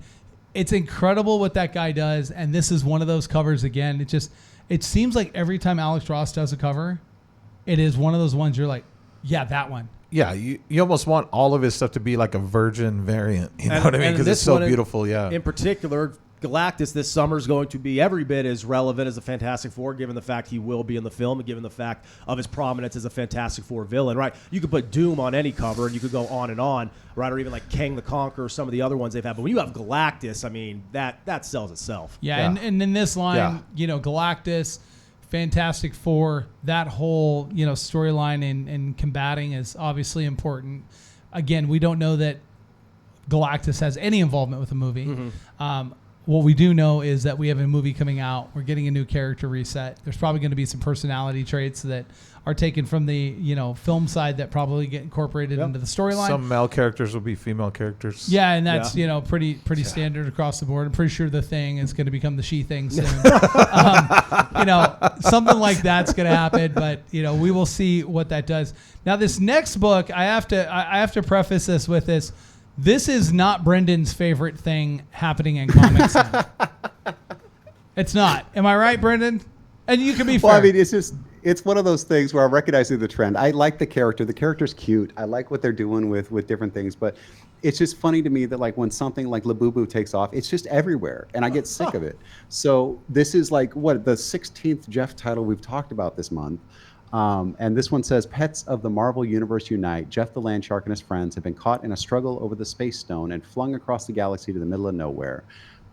it's incredible what that guy does. And this is one of those covers again. It seems like every time Alex Ross does a cover, it is one of those ones you're like, yeah, that one. Yeah, you almost want all of his stuff to be like a virgin variant. You know what I mean? Because it's so beautiful, In particular, Galactus this summer is going to be every bit as relevant as the Fantastic Four, given the fact he will be in the film and given the fact of his prominence as a Fantastic Four villain, right? You could put Doom on any cover and you could go on, right? Or even like Kang the Conqueror, some of the other ones they've had. But when you have Galactus, I mean, that sells itself. Yeah. And in this line, Galactus, Fantastic Four, that whole, storyline and combating is obviously important. Again, we don't know that Galactus has any involvement with the movie. what we do know is that we have a movie coming out. We're getting a new character reset. There's probably going to be some personality traits that are taken from the film side that probably get incorporated into the storyline. Some male characters will be female characters. Yeah, and that's pretty standard across the board. I'm pretty sure the Thing is going to become the She Thing soon. Something like that's going to happen, but we will see what that does. Now, this next book, I have to preface this with this. This is not Brendan's favorite thing happening in comics. It's not. Am I right, Brendan? And you can be fair. Well, I mean, it's one of those things where I'm recognizing the trend. I like the character. The character's cute. I like what they're doing with different things, but it's just funny to me that like when something like Labubu takes off, it's just everywhere, and I get sick of it. So this is like the 16th Jeff title we've talked about this month. And this one says, Pets of the Marvel Universe unite. Jeff the Land Shark and his friends have been caught in a struggle over the Space Stone and flung across the galaxy to the middle of nowhere.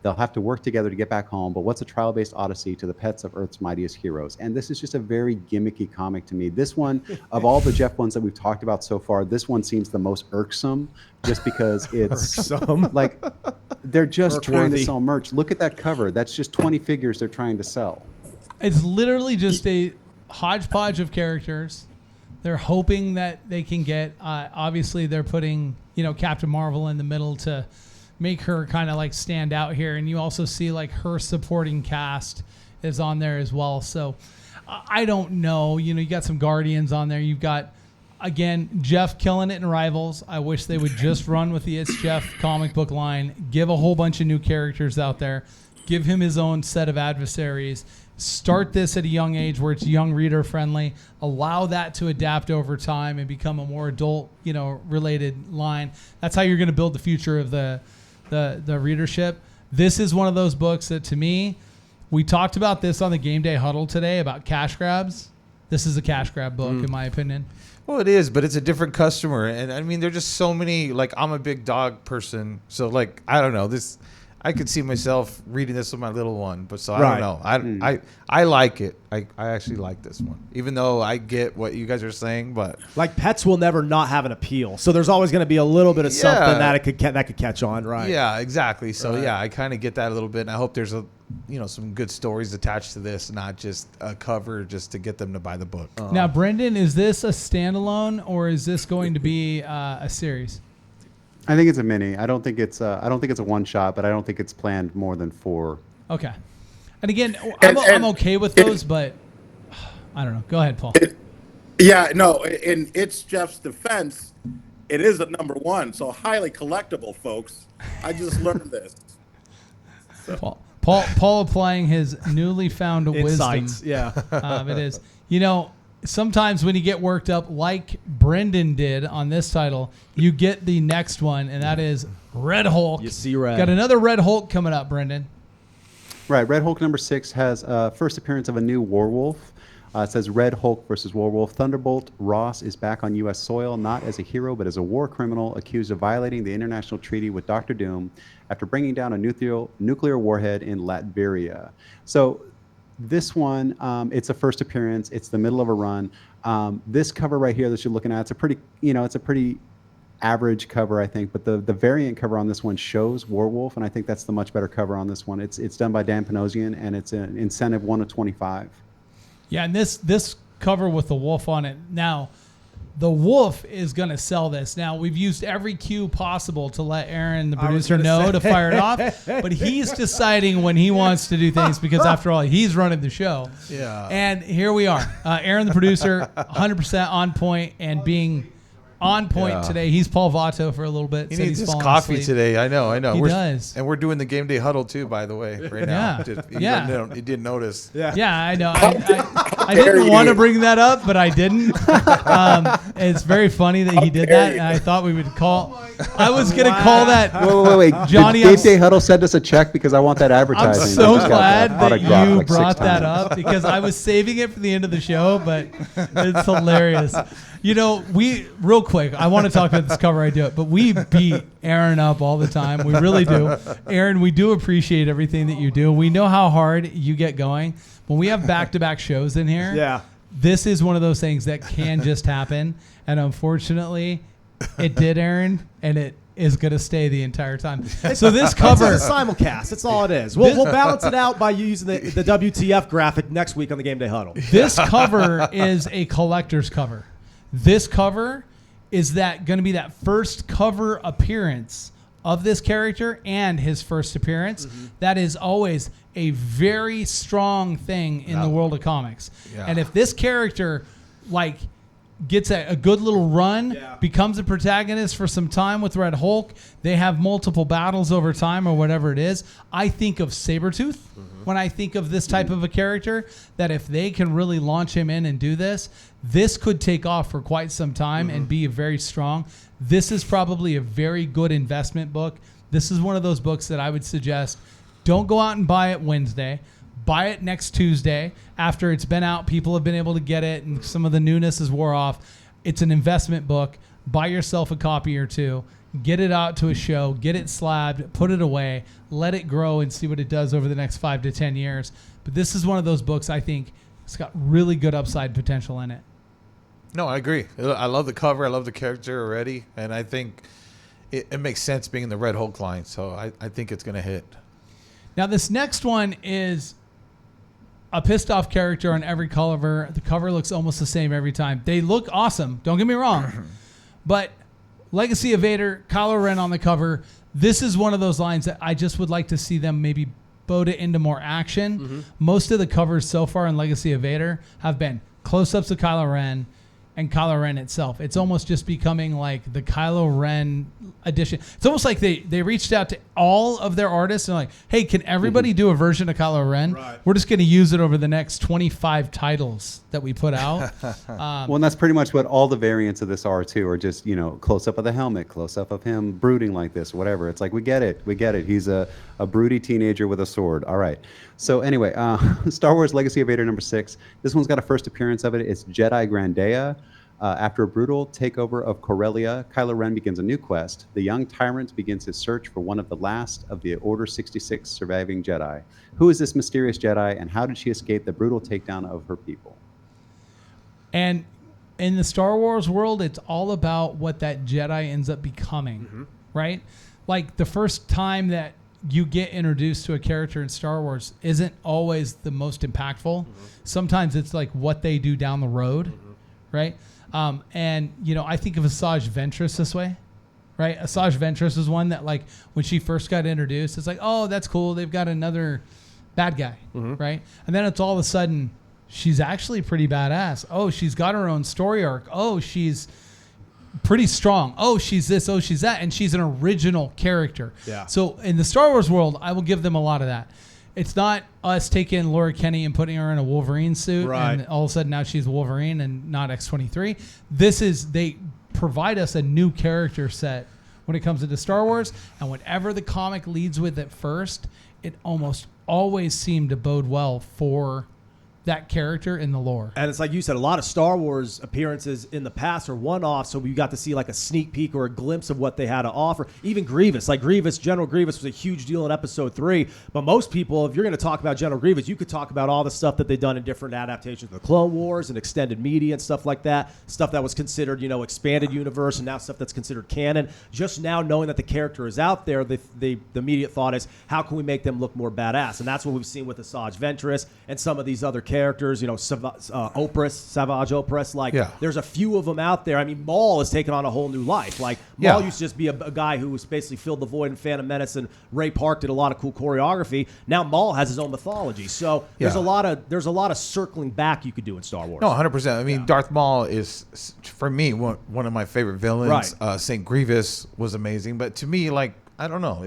They'll have to work together to get back home, but what's a trial-based odyssey to the pets of Earth's mightiest heroes? And this is just a very gimmicky comic to me. This one, of all the Jeff ones that we've talked about so far, this one seems the most irksome, just because it's like they're just trying to sell merch. Look at that cover. That's just 20 figures they're trying to sell. It's literally just a hodgepodge of characters. They're hoping that they can get, obviously they're putting, Captain Marvel in the middle to make her kind of like stand out here. And you also see like her supporting cast is on there as well. So I don't know, you got some Guardians on there. You've got, again, Jeff killing it in Rivals. I wish they would just run with the It's Jeff comic book line, give a whole bunch of new characters out there, give him his own set of adversaries. Start this at a young age where it's young reader friendly. Allow that to adapt over time and become a more adult, related line. That's how you're going to build the future of the readership. This is one of those books that, to me, we talked about this on the Game Day Huddle today about cash grabs. This is a cash grab book, in my opinion. Well, it is, but it's a different customer. And I mean, there's just so many, like, I'm a big dog person. So, like, I don't know. I could see myself reading this with my little one, but I don't know. I like it. I actually like this one, even though I get what you guys are saying. But like pets will never not have an appeal, so there's always going to be a little bit of something that could catch on, right? Yeah, exactly. So I kind of get that a little bit, and I hope there's some good stories attached to this, not just a cover just to get them to buy the book. Now, Brendan, is this a standalone or is this going to be a series? I think it's a mini. I don't think it's a one shot, but I don't think it's planned more than 4. Okay. And again, I'm okay with those, but I don't know. Go ahead, Paul. In It's Jeff's defense, it is at number 1, so highly collectible, folks. I just learned this. So. Paul applying his newly found wisdom. Yeah. It is. Sometimes when you get worked up like Brendan did on this title, you get the next one, and that is Red Hulk. You see red. Got another Red Hulk coming up, Brendan. Right. Red Hulk number 6 has first appearance of a new werewolf. It says Red Hulk versus Werewolf. Thunderbolt Ross is back on U.S. soil, not as a hero, but as a war criminal accused of violating the international treaty with Dr. Doom after bringing down a nuclear warhead in Latveria. So this one, it's a first appearance. It's the middle of a run. This cover right here that you're looking at, it's a pretty average cover, I think. But the variant cover on this one shows Werewolf, and I think that's the much better cover on this one. It's done by Dan Panosian, and it's an incentive 1 of 25. Yeah, and this cover with the wolf on it. Now, the wolf is going to sell this. Now, we've used every cue possible to let Aaron, the producer, know to fire it off, but he's deciding when he wants to do things because, after all, he's running the show. Yeah. And here we are. Aaron, the producer, 100% on point and being on point today. He's Paul Vato for a little bit. He needs his coffee asleep today. I know. He does. And we're doing the Game Day Huddle, too, by the way, right now. You didn't notice. Yeah, I know. I didn't want to bring that up, but I didn't. It's very funny that he did that, and I thought we would call. I was going to call that. Wait. Johnny, Game Day Huddle sent us a check because I want that advertising. I'm so glad that you brought that up because I was saving it for the end of the show, but it's hilarious. Real quick, I want to talk about this cover idea, but we beat Aaron up all the time. We really do. Aaron, we do appreciate everything that you do. We know how hard you get going. When we have back-to-back shows in here, this is one of those things that can just happen. And unfortunately, it did, Aaron, and is going to stay the entire time. So this cover... It's a simulcast. That's all it is. We'll balance it out by using the WTF graphic next week on the Game Day Huddle. This cover is a collector's cover. This cover is going to be that first cover appearance of this character and his first appearance. That is always a very strong thing in the world of comics. Yeah. And if this character gets a good little run, becomes a protagonist for some time with Red Hulk, they have multiple battles over time or whatever it is, I think of Sabretooth when I think of this type of a character, that if they can really launch him in and do this, this could take off for quite some time and be very strong. This is probably a very good investment book. This is one of those books that I would suggest, don't go out and buy it Wednesday. Buy it next Tuesday after it's been out. People have been able to get it and some of the newness is wore off. It's an investment book. Buy yourself a copy or two. Get it out to a show. Get it slabbed. Put it away. Let it grow and see what it does over the next 5 to 10 years. But this is one of those books I think it's got really good upside potential in it. No, I agree. I love the cover. I love the character already. And I think it makes sense being in the Red Hulk line. So I think it's going to hit. Now, this next one is a pissed off character on every cover. The cover looks almost the same every time. They look awesome. Don't get me wrong. But Legacy of Vader, Kylo Ren on the cover. This is one of those lines that I just would like to see them maybe boat it into more action. Most of the covers so far in Legacy of Vader have been close-ups of Kylo Ren and Kylo Ren itself. It's almost just becoming like the Kylo Ren edition. It's almost like they reached out to all of their artists and like, hey, can everybody do a version of Kylo Ren? Right. We're just going to use it over the next 25 titles that we put out. Well, and that's pretty much what all the variants of this are too, or just, close up of the helmet, close up of him brooding like this, whatever. It's like, we get it. He's a broody teenager with a sword. All right. So anyway, Star Wars Legacy of Vader #6. This one's got a first appearance of it. It's Jedi Grandia. After a brutal takeover of Corellia, Kylo Ren begins a new quest. The young tyrant begins his search for one of the last of the Order 66 surviving Jedi. Who is this mysterious Jedi, and how did she escape the brutal takedown of her people? And in the Star Wars world, it's all about what that Jedi ends up becoming, right? Like the first time that you get introduced to a character in Star Wars isn't always the most impactful. Sometimes it's like what they do down the road, right? And, I think of Asajj Ventress this way, right? Asajj Ventress is one that, like, when she first got introduced, it's like, oh, that's cool. They've got another bad guy, right? And then it's all of a sudden, she's actually pretty badass. Oh, she's got her own story arc. Oh, she's pretty strong. Oh, she's this. Oh, she's that. And she's an original character. Yeah. So in the Star Wars world, I will give them a lot of that. It's not us taking Laura Kenny and putting her in a Wolverine suit, and all of a sudden now she's Wolverine and not X-23. They provide us a new character set when it comes into Star Wars, and whatever the comic leads with at first, it almost always seemed to bode well for that character in the lore. And it's like you said, a lot of Star Wars appearances in the past are one-off, so we got to see like a sneak peek or a glimpse of what they had to offer. Even Grievous, General Grievous was a huge deal in Episode 3, but most people, if you're going to talk about General Grievous, you could talk about all the stuff that they've done in different adaptations of the Clone Wars and extended media and stuff like that, stuff that was considered, expanded universe, and now stuff that's considered canon. Just now knowing that the character is out there, the immediate thought is, how can we make them look more badass? And that's what we've seen with Asajj Ventress and some of these other characters, Savage Opress. There's a few of them out there. I mean, Maul has taken on a whole new life. Like, Maul used to just be a guy who was basically filled the void in Phantom Menace, and Ray Park did a lot of cool choreography. Now Maul has his own mythology. So there's a lot of circling back you could do in Star Wars. No, 100%. I mean, Darth Maul is, for me, one of my favorite villains. Right. St. Grievous was amazing. But to me, like, I don't know.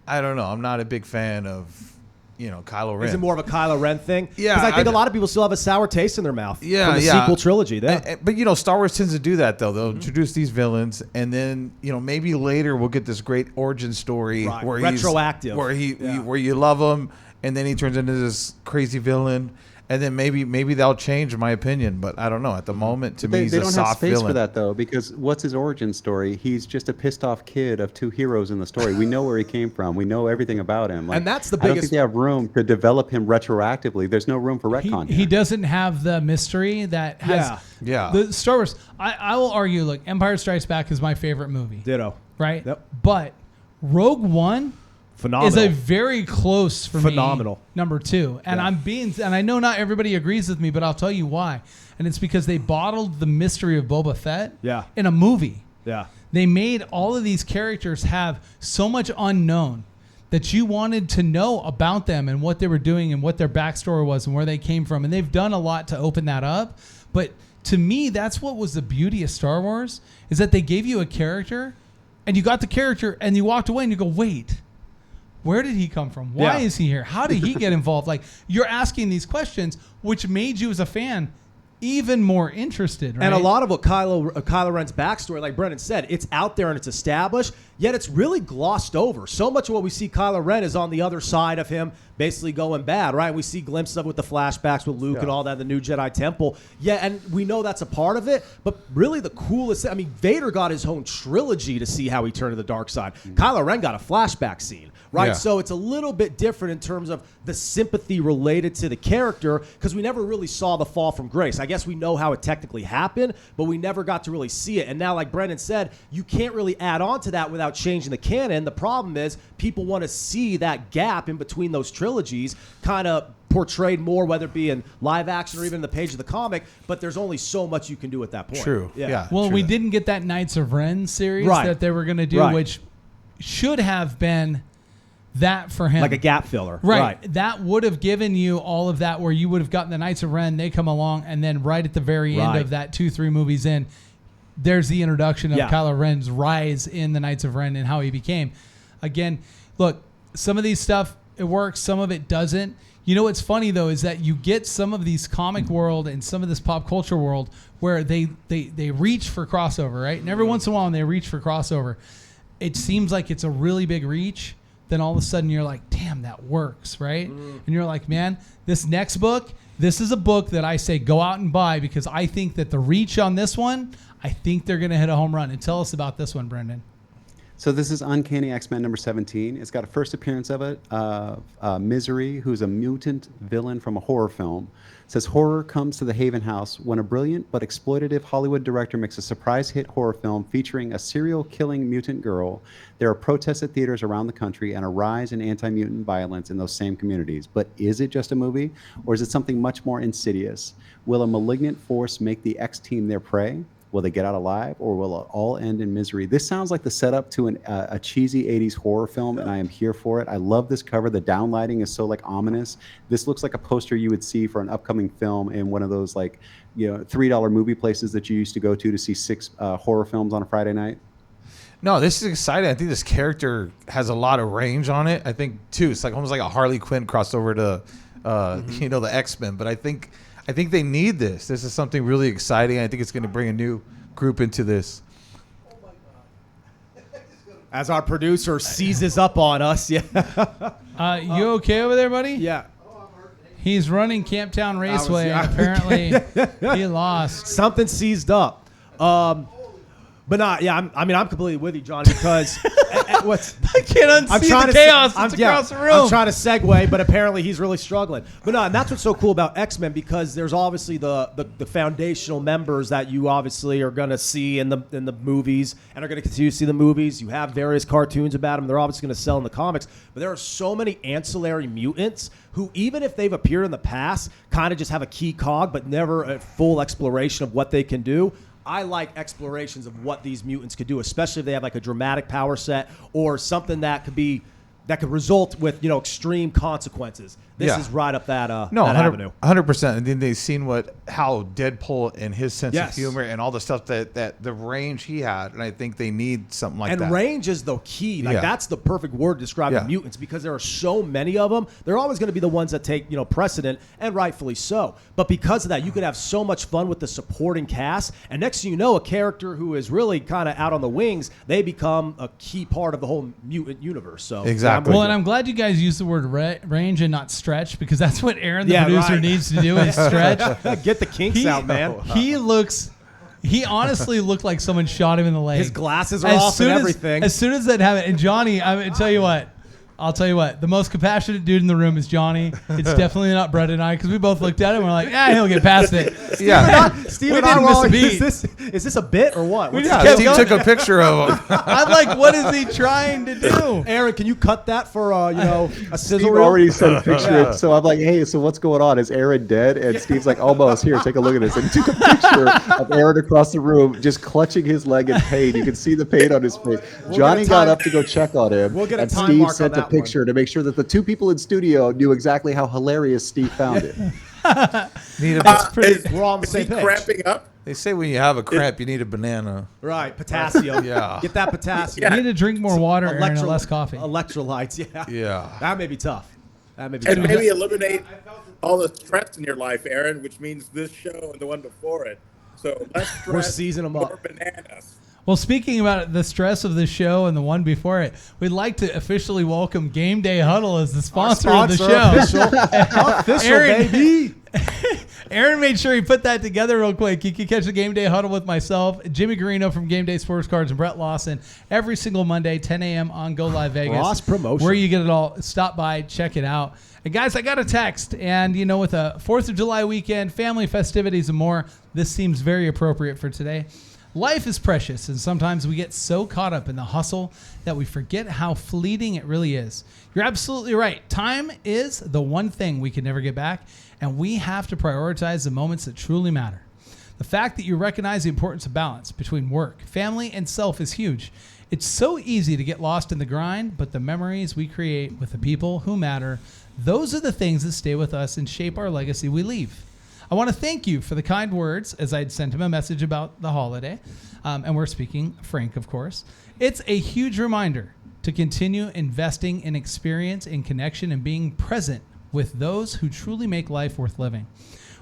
I don't know. I'm not a big fan of Kylo Ren. Is it more of a Kylo Ren thing? Yeah. Because I think a lot of people still have a sour taste in their mouth from the sequel trilogy. But, Star Wars tends to do that, though. They'll introduce these villains, and then, maybe later we'll get this great origin story where retroactive. where you love him, and then he turns into this crazy villain. and then maybe they'll change my opinion. But I don't know. At the moment, to me, he's they a don't have soft space villain. for that though, because what's his origin story? He's just a pissed off kid of two heroes in the story. We know where he came from. We know everything about him. And that's the I don't biggest- think they have room to develop him retroactively. There's no room for retcon. He doesn't have the mystery that has Yeah. the Star Wars. I will argue, look, Empire Strikes Back is my favorite movie. Ditto. Right? Yep. But Rogue One Phenomenal. is a very close for Phenomenal. me number 2. And and I know not everybody agrees with me, but I'll tell you why. And it's because they bottled the mystery of Boba Fett in a movie. Yeah. They made all of these characters have so much unknown that you wanted to know about them and what they were doing and what their backstory was and where they came from. And they've done a lot to open that up. But to me, that's what was the beauty of Star Wars, is that they gave you a character and you got the character and you walked away and you go, wait, where did he come from? Why is he here? How did he get involved? Like, you're asking these questions, which made you as a fan even more interested, right? And a lot of what Kylo Ren's backstory, like Brendan said, it's out there and it's established, yet it's really glossed over. So much of what we see Kylo Ren is on the other side of him basically going bad, right? We see glimpses of it with the flashbacks with Luke and all that, the new Jedi Temple. Yeah, and we know that's a part of it, but really the coolest, I mean, Vader got his own trilogy to see how he turned to the dark side. Kylo Ren got a flashback scene, right? Yeah. So it's a little bit different in terms of the sympathy related to the character, because we never really saw the fall from grace. I guess we know how it technically happened, but we never got to really see it. And now, like Brendan said, you can't really add on to that without changing the canon. The problem is people want to see that gap in between those trilogies kind of portrayed more, whether it be in live action or even the page of the comic, but there's only so much you can do at that point. True. Yeah. Well, true we that. didn't get that Knights of Ren series Right. that they were going to do, Right. which should have been that for him. Like a gap filler. Right. That would have given you all of that, where you would have gotten the Knights of Ren, they come along, and then right at the very end Right. of that 2-3 movies in, there's the introduction of Yeah. Kylo Ren's rise in the Knights of Ren and how he became. Again, look, some of these stuff, it works, some of it doesn't. You know what's funny, though, is that you get some of these comic world and some of this pop culture world where they reach for crossover, right? And every once in a while when they reach for crossover, it seems like it's a really big reach. Then all of a sudden you're like, damn, that works, right? And you're like, man, this next book, this is a book that I say go out and buy, because I think that the reach on this one, I think they're going to hit a home run. And tell us about this one, Brendan. So this is Uncanny X-Men number 17. It's got a first appearance of it, Misery, who's a mutant villain from a horror film. It says horror comes to the Haven House when a brilliant but exploitative Hollywood director makes a surprise hit horror film featuring a serial killing mutant girl. There are protests at theaters around the country and a rise in anti-mutant violence in those same communities. But is it just a movie, or is it something much more insidious? Will a malignant force make the X-team their prey? Will they get out alive, or will it all end in misery? This sounds like the setup to a cheesy 80s horror film, and I am here for it. I love this cover. The downlighting is so like ominous. This looks like a poster you would see for an upcoming film in one of those like, you know, $3 movie places that you used to go to see 6 horror films on a Friday night. No, this is exciting. I think this character has a lot of range on it. I think too, it's like almost like a Harley Quinn crossover to, you know, the X-Men. But I think they need this. This is something really exciting. I think it's going to bring a new group into this. As our producer seizes up on us. Yeah. You okay over there, buddy? Yeah. He's running Camptown Raceway, and apparently he lost. Something seized up. But not, yeah, I'm completely with you, John, because what's I can't unsee the chaos that's across the room. I'm trying to segue, but apparently he's really struggling. But no, and that's what's so cool about X-Men, because there's obviously the foundational members that you obviously are going to see in the movies and are going to continue to see the movies. You have various cartoons about them. They're obviously going to sell in the comics. But there are so many ancillary mutants who, even if they've appeared in the past, kind of just have a key cog, but never a full exploration of what they can do. I like explorations of what these mutants could do, especially if they have like a dramatic power set or something that could result with, you know, extreme consequences. This is right up that that avenue. 100%. And then they've seen how Deadpool and his sense Yes. of humor and all the stuff that the range he had, and I think they need something like that. And range is the key. Like that's the perfect word to describe the mutants, because there are so many of them. They're always going to be the ones that take, you know, precedent, and rightfully so. But because of that, you could have so much fun with the supporting cast. And next thing you know, a character who is really kind of out on the wings, they become a key part of the whole mutant universe. So Exactly. Exactly. Well, and I'm glad you guys used the word range and not stretch, because that's what Aaron, the Yeah, producer, right. needs to do is stretch. Get the kinks out, man. He honestly looked like someone shot him in the leg. His glasses are off and everything. As soon as that happened, and Johnny, I'll tell you what, the most compassionate dude in the room is Johnny. It's definitely not Brett and I, because we both looked at him and we're like, he'll get past it. Steve we and I didn't were miss all a like, beat. is this a bit or what? We What's just Yeah, kept Steve going. took a picture of him. I'm like, what is he trying to do? Aaron, can you cut that for a Steve sizzle reel? already sent a picture. So I'm like, hey, so what's going on? Is Aaron dead? And Steve's like, almost. Here, take a look at this. And he took a picture of Aaron across the room just clutching his leg in pain. You can see the pain on his face. Johnny got up to go check on him. We'll get a and time Steve mark on sent a that picture to make sure that the two people in studio knew exactly how hilarious Steve found it. Need a, We're all on the Is he same page. cramping up? they say when you have a cramp, you need a banana. Right, potassium. Yeah. Get that potassium. You need to drink more water, Aaron, and less coffee. Electrolytes, yeah. Yeah. That may be tough. And maybe eliminate all the stress in your life, Aaron, which means this show and the one before it. So less stress, We're seasoning 'em more up. bananas. Well, speaking about the stress of the show and the one before it, we'd like to officially welcome Game Day Huddle as the sponsor of the show. Official, Aaron- baby. Aaron made sure he put that together real quick. You can catch the Game Day Huddle with myself, Jimmy Garino from Game Day Sports Cards, and Brett Lawson every single Monday, 10 a.m. on GoLiveVegas. Cross promotion. Where you get it all. Stop by, check it out. And guys, I got a text, and with a 4th of July weekend, family festivities, and more, this seems very appropriate for today. Life is precious, and sometimes we get so caught up in the hustle that we forget how fleeting it really is. You're absolutely right. Time is the one thing we can never get back, and we have to prioritize the moments that truly matter. The fact that you recognize the importance of balance between work, family, and self is huge. It's so easy to get lost in the grind, but the memories we create with the people who matter, those are the things that stay with us and shape our legacy we leave. I want to thank you for the kind words as I'd sent him a message about the holiday. And we're speaking Frank, of course. It's a huge reminder to continue investing in experience, in connection, and being present with those who truly make life worth living.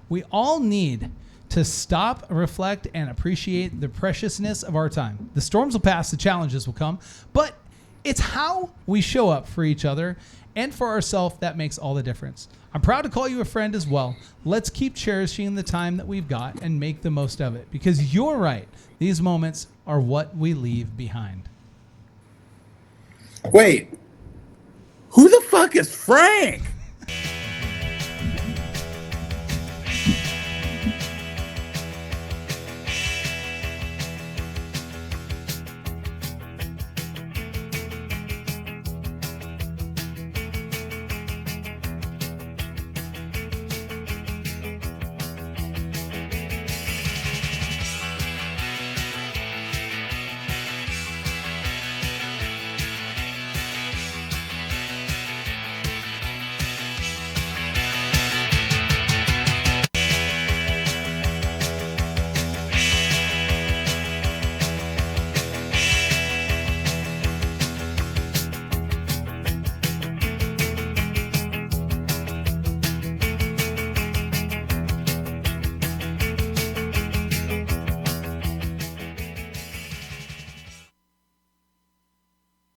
We all need to stop, reflect, and appreciate the preciousness of our time. The storms will pass, the challenges will come, but it's how we show up for each other and for ourselves that makes all the difference. I'm proud to call you a friend as well. Let's keep cherishing the time that we've got and make the most of it, because you're right. These moments are what we leave behind. Wait, who the fuck is Frank?